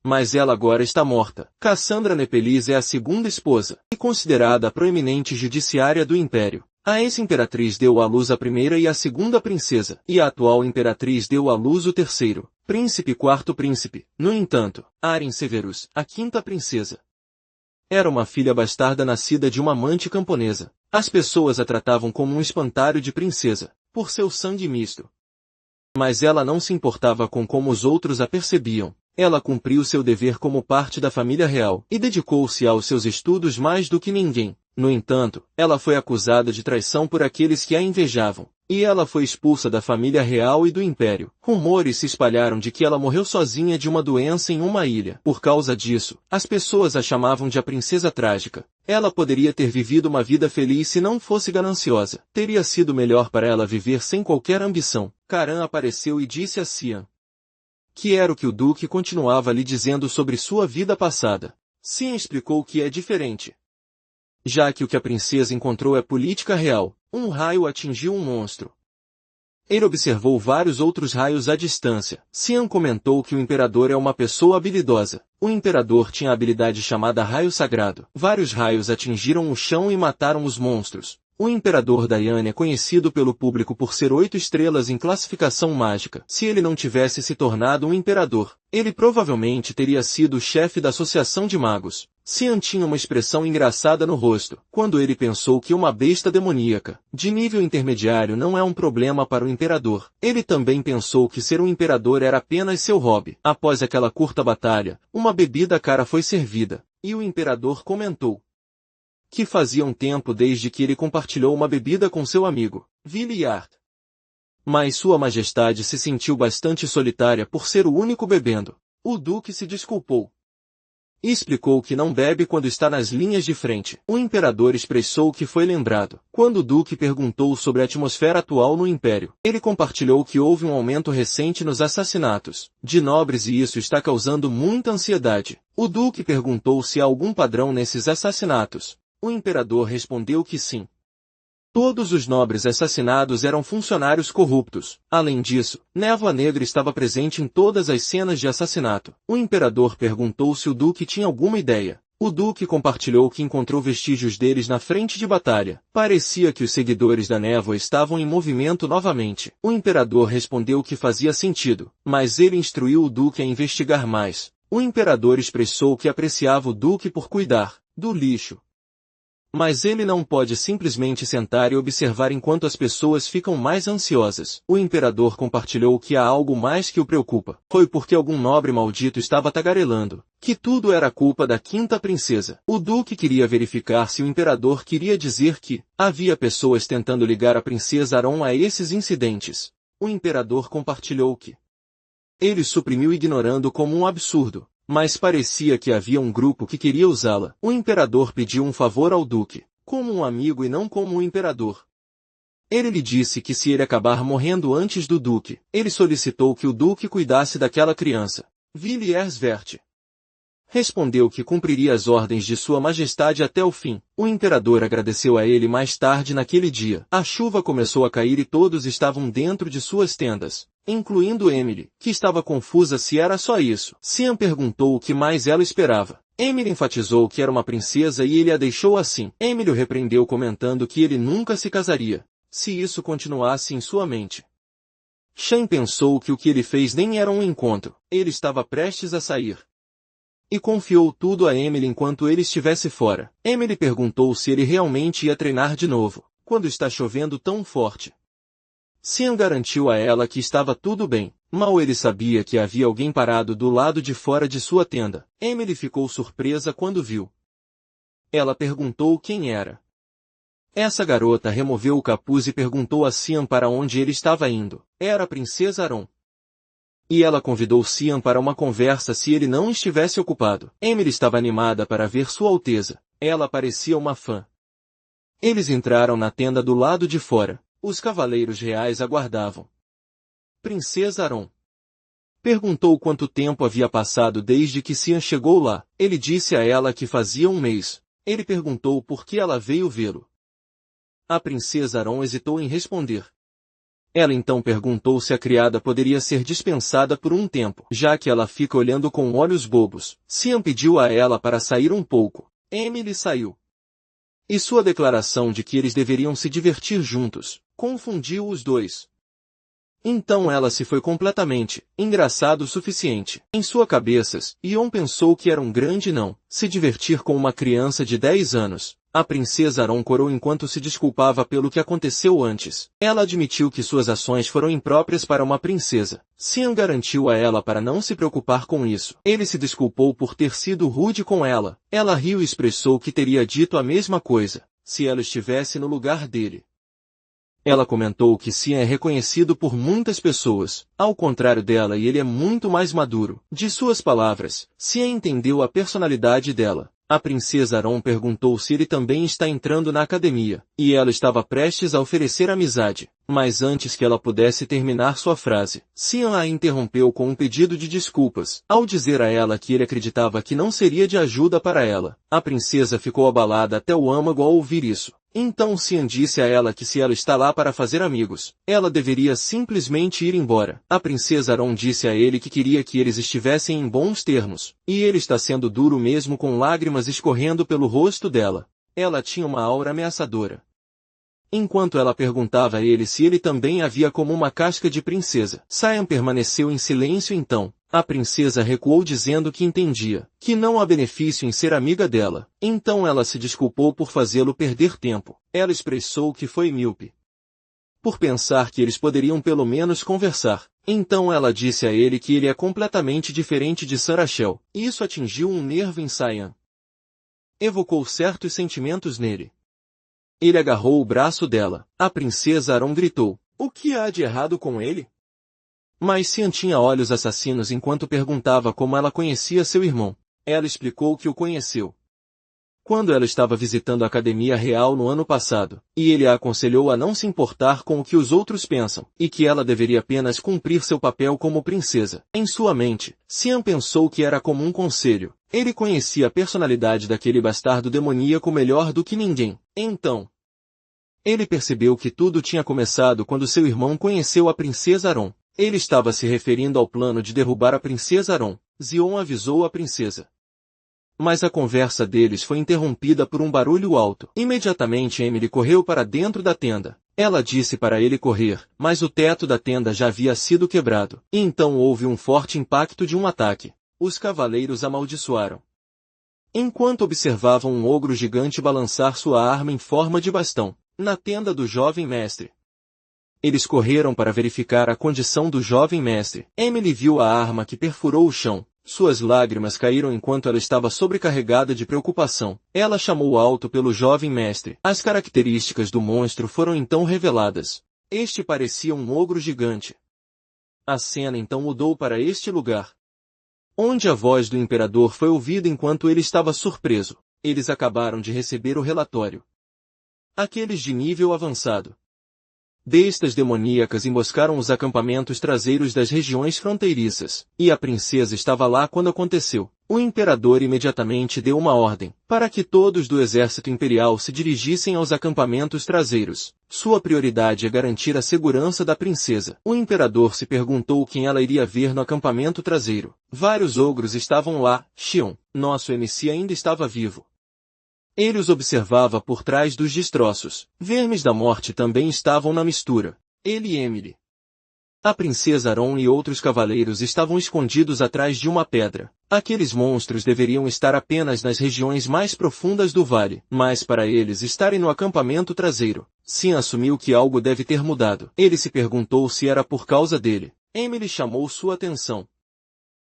Mas ela agora está morta. Cassandra Nepelis é a segunda esposa, e considerada a proeminente judiciária do Império. A ex-imperatriz deu à luz a primeira e a segunda princesa, e a atual imperatriz deu à luz o terceiro, príncipe e quarto príncipe. No entanto, Arryn Severus, a quinta princesa, era uma filha bastarda nascida de uma amante camponesa. As pessoas a tratavam como um espantalho de princesa, por seu sangue misto. Mas ela não se importava com como os outros a percebiam. Ela cumpriu seu dever como parte da família real, e dedicou-se aos seus estudos mais do que ninguém. No entanto, ela foi acusada de traição por aqueles que a invejavam, e ela foi expulsa da família real e do império. Rumores se espalharam de que ela morreu sozinha de uma doença em uma ilha. Por causa disso, as pessoas a chamavam de a princesa trágica. Ela poderia ter vivido uma vida feliz se não fosse gananciosa. Teria sido melhor para ela viver sem qualquer ambição. Karan apareceu e disse a Xian que era o que o duque continuava lhe dizendo sobre sua vida passada. Xian explicou que é diferente, já que o que a princesa encontrou é política real. Um raio atingiu um monstro. Ele observou vários outros raios à distância. Xian comentou que o imperador é uma pessoa habilidosa. O imperador tinha a habilidade chamada raio sagrado. Vários raios atingiram o chão e mataram os monstros. O imperador Daiane é conhecido pelo público por ser 8 estrelas em classificação mágica. Se ele não tivesse se tornado um imperador, ele provavelmente teria sido o chefe da Associação de Magos. Xian tinha uma expressão engraçada no rosto, quando ele pensou que uma besta demoníaca, de nível intermediário não é um problema para o imperador. Ele também pensou que ser um imperador era apenas seu hobby. Após aquela curta batalha, uma bebida cara foi servida, e o imperador comentou que fazia um tempo desde que ele compartilhou uma bebida com seu amigo, Villiard. Mas Sua Majestade se sentiu bastante solitária por ser o único bebendo. O duque se desculpou e explicou que não bebe quando está nas linhas de frente. O imperador expressou que foi lembrado quando o duque perguntou sobre a atmosfera atual no império. Ele compartilhou que houve um aumento recente nos assassinatos de nobres e isso está causando muita ansiedade. O duque perguntou se há algum padrão nesses assassinatos. O imperador respondeu que sim. Todos os nobres assassinados eram funcionários corruptos. Além disso, névoa negra estava presente em todas as cenas de assassinato. O imperador perguntou se o duque tinha alguma ideia. O duque compartilhou que encontrou vestígios deles na frente de batalha. Parecia que os seguidores da névoa estavam em movimento novamente. O imperador respondeu que fazia sentido, mas ele instruiu o duque a investigar mais. O imperador expressou que apreciava o duque por cuidar do lixo. Mas ele não pode simplesmente sentar e observar enquanto as pessoas ficam mais ansiosas. O imperador compartilhou que há algo mais que o preocupa. Foi porque algum nobre maldito estava tagarelando que tudo era culpa da quinta princesa. O duque queria verificar se o imperador queria dizer que havia pessoas tentando ligar a princesa Aron a esses incidentes. o imperador compartilhou que ele suprimiu ignorando como um absurdo, mas parecia que havia um grupo que queria usá-la. O imperador pediu um favor ao duque, como um amigo e não como um imperador. Ele lhe disse que se ele acabar morrendo antes do duque, ele solicitou que o duque cuidasse daquela criança. Villiers Verte respondeu que cumpriria as ordens de Sua Majestade até o fim. O imperador agradeceu a ele mais tarde naquele dia. A chuva começou a cair e todos estavam dentro de suas tendas, incluindo Emily, que estava confusa se era só isso. Sian perguntou o que mais ela esperava. Emily enfatizou que era uma princesa e ele a deixou assim. Emily o repreendeu comentando que ele nunca se casaria, se isso continuasse em sua mente. Shan pensou que o que ele fez nem era um encontro, ele estava prestes a sair. E confiou tudo a Emily enquanto ele estivesse fora. Emily perguntou se ele realmente ia treinar de novo, quando está chovendo tão forte. Sian garantiu a ela que estava tudo bem. Mal ele sabia que havia alguém parado do lado de fora de sua tenda. Emily ficou surpresa quando viu. Ela perguntou quem era. Essa garota removeu o capuz e perguntou a Sian para onde ele estava indo. Era a princesa Aron. E ela convidou Sian para uma conversa se ele não estivesse ocupado. Emily estava animada para ver Sua Alteza. Ela parecia uma fã. Eles entraram na tenda do lado de fora. Os cavaleiros reais aguardavam. Princesa Aron perguntou quanto tempo havia passado desde que Sian chegou lá. Ele disse a ela que fazia um mês. Ele perguntou por que ela veio vê-lo. A princesa Aron hesitou em responder. Ela então perguntou se a criada poderia ser dispensada por um tempo, já que ela fica olhando com olhos bobos. Sian pediu a ela para sair um pouco. Emily saiu. E sua declaração de que eles deveriam se divertir juntos confundiu os dois. Então ela se foi completamente, engraçado o suficiente. Em sua cabeça, Ion pensou que era um grande não, se divertir com uma criança de 10 anos. A princesa Aron corou enquanto se desculpava pelo que aconteceu antes. Ela admitiu que suas ações foram impróprias para uma princesa. Sian garantiu a ela para não se preocupar com isso. Ele se desculpou por ter sido rude com ela. Ela riu e expressou que teria dito a mesma coisa, se ela estivesse no lugar dele. Ela comentou que Sian é reconhecido por muitas pessoas, ao contrário dela, e ele é muito mais maduro. De suas palavras, Sian entendeu a personalidade dela. A princesa Aron perguntou se ele também está entrando na academia, e ela estava prestes a oferecer amizade. Mas antes que ela pudesse terminar sua frase, Sian a interrompeu com um pedido de desculpas, ao dizer a ela que ele acreditava que não seria de ajuda para ela. A princesa ficou abalada até o âmago ao ouvir isso. Então Sian disse a ela que se ela está lá para fazer amigos, ela deveria simplesmente ir embora. A princesa Aron disse a ele que queria que eles estivessem em bons termos, e ele está sendo duro mesmo com lágrimas escorrendo pelo rosto dela. Ela tinha uma aura ameaçadora. Enquanto ela perguntava a ele se ele também a via como uma casca de princesa, Sian permaneceu em silêncio então. A princesa recuou dizendo que entendia, que não há benefício em ser amiga dela. Então ela se desculpou por fazê-lo perder tempo. Ela expressou que foi míope por pensar que eles poderiam pelo menos conversar. Então ela disse a ele que ele é completamente diferente de Sarachel. Isso atingiu um nervo em Sian. Evocou certos sentimentos nele. Ele agarrou o braço dela. A princesa Aron gritou. O que há de errado com ele? Mas Sian tinha olhos assassinos enquanto perguntava como ela conhecia seu irmão. Ela explicou que o conheceu quando ela estava visitando a Academia Real no ano passado, e ele a aconselhou a não se importar com o que os outros pensam, e que ela deveria apenas cumprir seu papel como princesa. Em sua mente, Sian pensou que era como um conselho. Ele conhecia a personalidade daquele bastardo demoníaco melhor do que ninguém. Então, ele percebeu que tudo tinha começado quando seu irmão conheceu a princesa Aron. Ele estava se referindo ao plano de derrubar a princesa Aron. Xion avisou a princesa. Mas a conversa deles foi interrompida por um barulho alto. Imediatamente Emily correu para dentro da tenda. Ela disse para ele correr, mas o teto da tenda já havia sido quebrado. E então houve um forte impacto de um ataque. Os cavaleiros amaldiçoaram. Enquanto observavam um ogro gigante balançar sua arma em forma de bastão, na tenda do jovem mestre. Eles correram para verificar a condição do jovem mestre. Emily viu a arma que perfurou o chão. Suas lágrimas caíram enquanto ela estava sobrecarregada de preocupação. Ela chamou alto pelo jovem mestre. As características do monstro foram então reveladas. Este parecia um ogro gigante. A cena então mudou para este lugar, onde a voz do imperador foi ouvida enquanto ele estava surpreso. Eles acabaram de receber o relatório. Aqueles de nível avançado. Bestas demoníacas emboscaram os acampamentos traseiros das regiões fronteiriças, e a princesa estava lá quando aconteceu. O imperador imediatamente deu uma ordem, para que todos do exército imperial se dirigissem aos acampamentos traseiros. Sua prioridade é garantir a segurança da princesa. O imperador se perguntou quem ela iria ver no acampamento traseiro. Vários ogros estavam lá. Xion, nosso MC, ainda estava vivo. Ele os observava por trás dos destroços. Vermes da morte também estavam na mistura. Ele e Emily. A princesa Aron e outros cavaleiros estavam escondidos atrás de uma pedra. Aqueles monstros deveriam estar apenas nas regiões mais profundas do vale, mas para eles estarem no acampamento traseiro, Sim assumiu que algo deve ter mudado. Ele se perguntou se era por causa dele. Emily chamou sua atenção.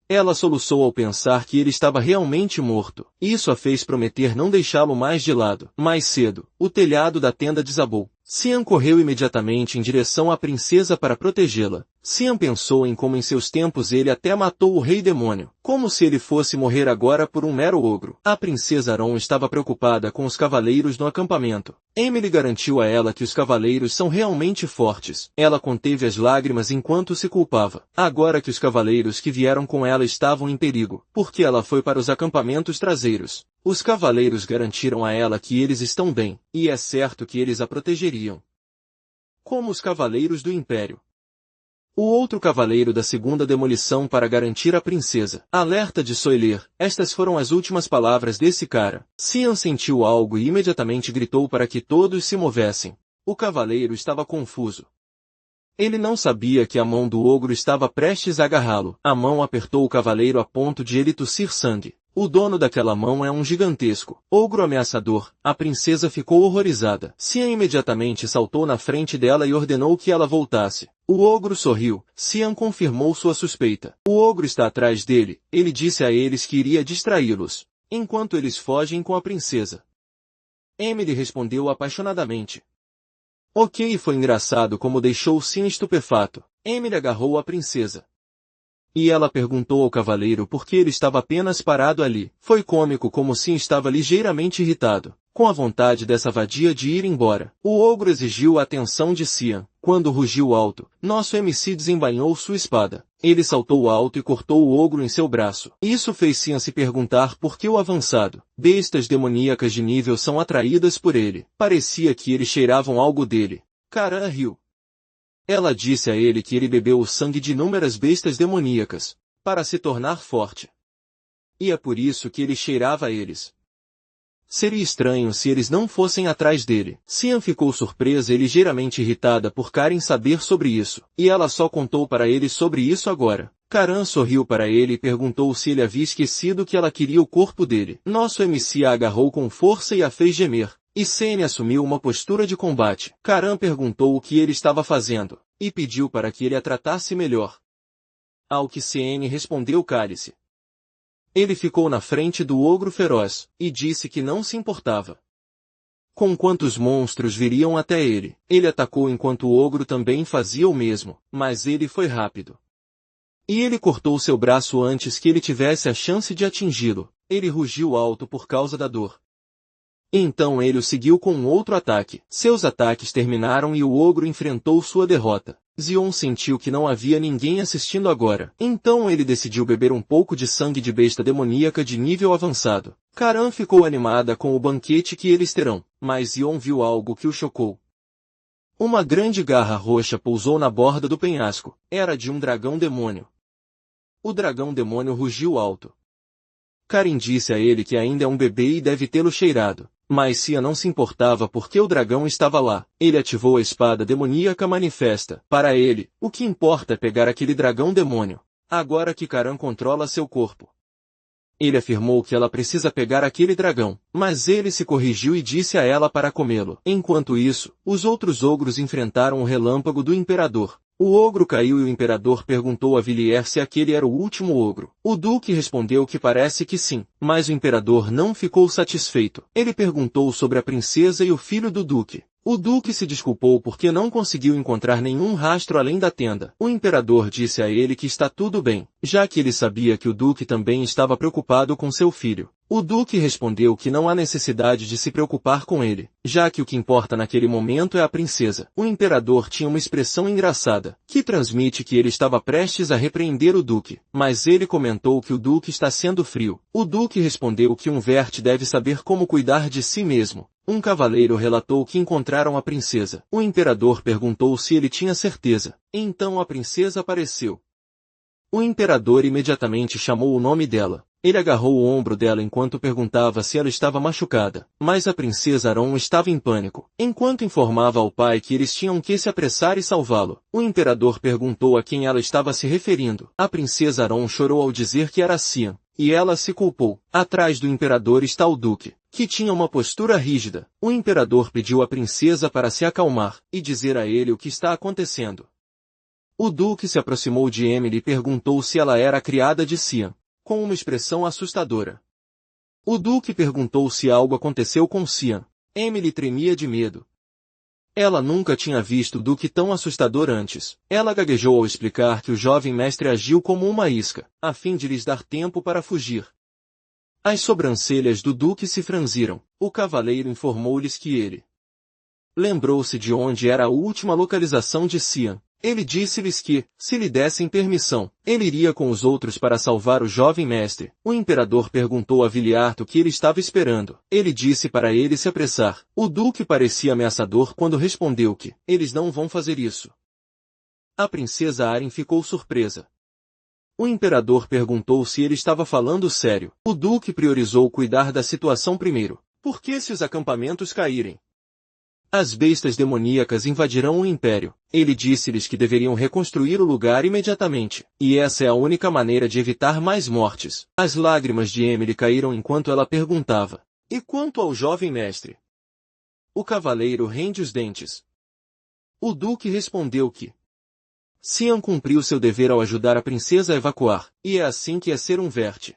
Ela soluçou ao pensar que ele estava realmente morto. Isso a fez prometer não deixá-lo mais de lado. Mais cedo, o telhado da tenda desabou. Xian correu imediatamente em direção à princesa para protegê-la. Xian pensou em como em seus tempos ele até matou o rei demônio, como se ele fosse morrer agora por um mero ogro. A princesa Aron estava preocupada com os cavaleiros no acampamento. Emily garantiu a ela que os cavaleiros são realmente fortes. Ela conteve as lágrimas enquanto se culpava. Agora que os cavaleiros que vieram com ela estavam em perigo, porque ela foi para os acampamentos traseiros. Os cavaleiros garantiram a ela que eles estão bem, e é certo que eles a protegeriam. Como os cavaleiros do Império. O outro cavaleiro da segunda demolição para garantir a princesa. Alerta de Soiler. Estas foram as últimas palavras desse cara. Xian sentiu algo e imediatamente gritou para que todos se movessem. O cavaleiro estava confuso. Ele não sabia que a mão do ogro estava prestes a agarrá-lo. A mão apertou o cavaleiro a ponto de ele tossir sangue. O dono daquela mão é um gigantesco ogro ameaçador. A princesa ficou horrorizada. Xian imediatamente saltou na frente dela e ordenou que ela voltasse. O ogro sorriu. Xian confirmou sua suspeita. O ogro está atrás dele. Ele disse a eles que iria distraí-los, enquanto eles fogem com a princesa. Emily respondeu apaixonadamente. Ok, foi engraçado como deixou Xian estupefato. Emily agarrou a princesa. E ela perguntou ao cavaleiro por que ele estava apenas parado ali. Foi cômico como Xian estava ligeiramente irritado, com a vontade dessa vadia de ir embora. O ogro exigiu a atenção de Xian. Quando rugiu alto, nosso MC desembainhou sua espada. Ele saltou alto e cortou o ogro em seu braço. Isso fez Xian se perguntar por que o avançado, bestas demoníacas de nível são atraídas por ele. Parecia que eles cheiravam algo dele. Karan riu. Ela disse a ele que ele bebeu o sangue de inúmeras bestas demoníacas, para se tornar forte. E é por isso que ele cheirava a eles. Seria estranho se eles não fossem atrás dele. Xian ficou surpresa e ligeiramente irritada por Karen saber sobre isso, e ela só contou para ele sobre isso agora. Karan sorriu para ele e perguntou se ele havia esquecido que ela queria o corpo dele. Nosso MC a agarrou com força e a fez gemer. E Cene assumiu uma postura de combate. Karan perguntou o que ele estava fazendo, e pediu para que ele a tratasse melhor. Ao que Cene respondeu cálice. Ele ficou na frente do ogro feroz, e disse que não se importava com quantos monstros viriam até ele. Ele atacou enquanto o ogro também fazia o mesmo, mas ele foi rápido. E ele cortou seu braço antes que ele tivesse a chance de atingi-lo. Ele rugiu alto por causa da dor. Então ele o seguiu com um outro ataque. Seus ataques terminaram e o ogro enfrentou sua derrota. Xion sentiu que não havia ninguém assistindo agora. Então ele decidiu beber um pouco de sangue de besta demoníaca de nível avançado. Karan ficou animada com o banquete que eles terão, mas Xion viu algo que o chocou. Uma grande garra roxa pousou na borda do penhasco. Era de um dragão demônio. O dragão demônio rugiu alto. Karen disse a ele que ainda é um bebê e deve tê-lo cheirado. Mas Xian não se importava porque o dragão estava lá. Ele ativou a espada demoníaca manifesta. Para ele, o que importa é pegar aquele dragão demônio, agora que Karan controla seu corpo. Ele afirmou que ela precisa pegar aquele dragão, mas ele se corrigiu e disse a ela para comê-lo. Enquanto isso, os outros ogros enfrentaram o relâmpago do imperador. O ogro caiu e o imperador perguntou a Villiers se aquele era o último ogro. O duque respondeu que parece que sim, mas o imperador não ficou satisfeito. Ele perguntou sobre a princesa e o filho do duque. O duque se desculpou porque não conseguiu encontrar nenhum rastro além da tenda. O imperador disse a ele que está tudo bem, já que ele sabia que o duque também estava preocupado com seu filho. O duque respondeu que não há necessidade de se preocupar com ele, já que o que importa naquele momento é a princesa. O imperador tinha uma expressão engraçada, que transmite que ele estava prestes a repreender o duque, mas ele comentou que o duque está sendo frio. O duque respondeu que um verte deve saber como cuidar de si mesmo. Um cavaleiro relatou que encontraram a princesa. O imperador perguntou se ele tinha certeza. Então a princesa apareceu. O imperador imediatamente chamou o nome dela. Ele agarrou o ombro dela enquanto perguntava se ela estava machucada. Mas a princesa Aron estava em pânico. Enquanto informava ao pai que eles tinham que se apressar e salvá-lo, o imperador perguntou a quem ela estava se referindo. A princesa Aron chorou ao dizer que era Cian, e ela se culpou. Atrás do imperador está o duque, que tinha uma postura rígida. O imperador pediu à princesa para se acalmar e dizer a ele o que está acontecendo. O duque se aproximou de Emily e perguntou se ela era a criada de Cian, com uma expressão assustadora. O duque perguntou se algo aconteceu com Cian. Emily tremia de medo. Ela nunca tinha visto o duque tão assustador antes. Ela gaguejou ao explicar que o jovem mestre agiu como uma isca, a fim de lhes dar tempo para fugir. As sobrancelhas do duque se franziram. O cavaleiro informou-lhes que ele lembrou-se de onde era a última localização de Cian. Ele disse-lhes que, se lhe dessem permissão, ele iria com os outros para salvar o jovem mestre. O imperador perguntou a Viliarto o que ele estava esperando. Ele disse para ele se apressar. O duque parecia ameaçador quando respondeu que eles não vão fazer isso. A princesa Arryn ficou surpresa. O imperador perguntou se ele estava falando sério. O duque priorizou cuidar da situação primeiro. Porque se os acampamentos caírem, as bestas demoníacas invadirão o império. Ele disse-lhes que deveriam reconstruir o lugar imediatamente. E essa é a única maneira de evitar mais mortes. As lágrimas de Emily caíram enquanto ela perguntava. E quanto ao jovem mestre? O cavaleiro rende os dentes. O duque respondeu que Cian cumpriu seu dever ao ajudar a princesa a evacuar. E é assim que é ser um verte.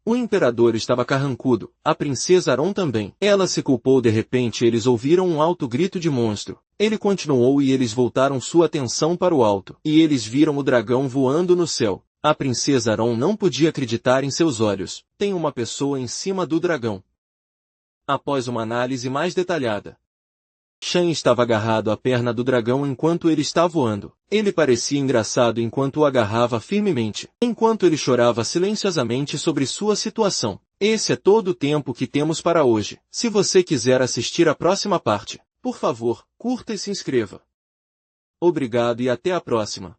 O imperador estava carrancudo, a princesa Aron também. Ela se culpou de repente eles ouviram um alto grito de monstro. Ele continuou e eles voltaram sua atenção para o alto. E eles viram o dragão voando no céu. A princesa Aron não podia acreditar em seus olhos. Tem uma pessoa em cima do dragão. Após uma análise mais detalhada, Shan estava agarrado à perna do dragão enquanto ele estava voando. Ele parecia engraçado enquanto o agarrava firmemente, enquanto ele chorava silenciosamente sobre sua situação. Esse é todo o tempo que temos para hoje. Se você quiser assistir a próxima parte, por favor, curta e se inscreva. Obrigado e até a próxima.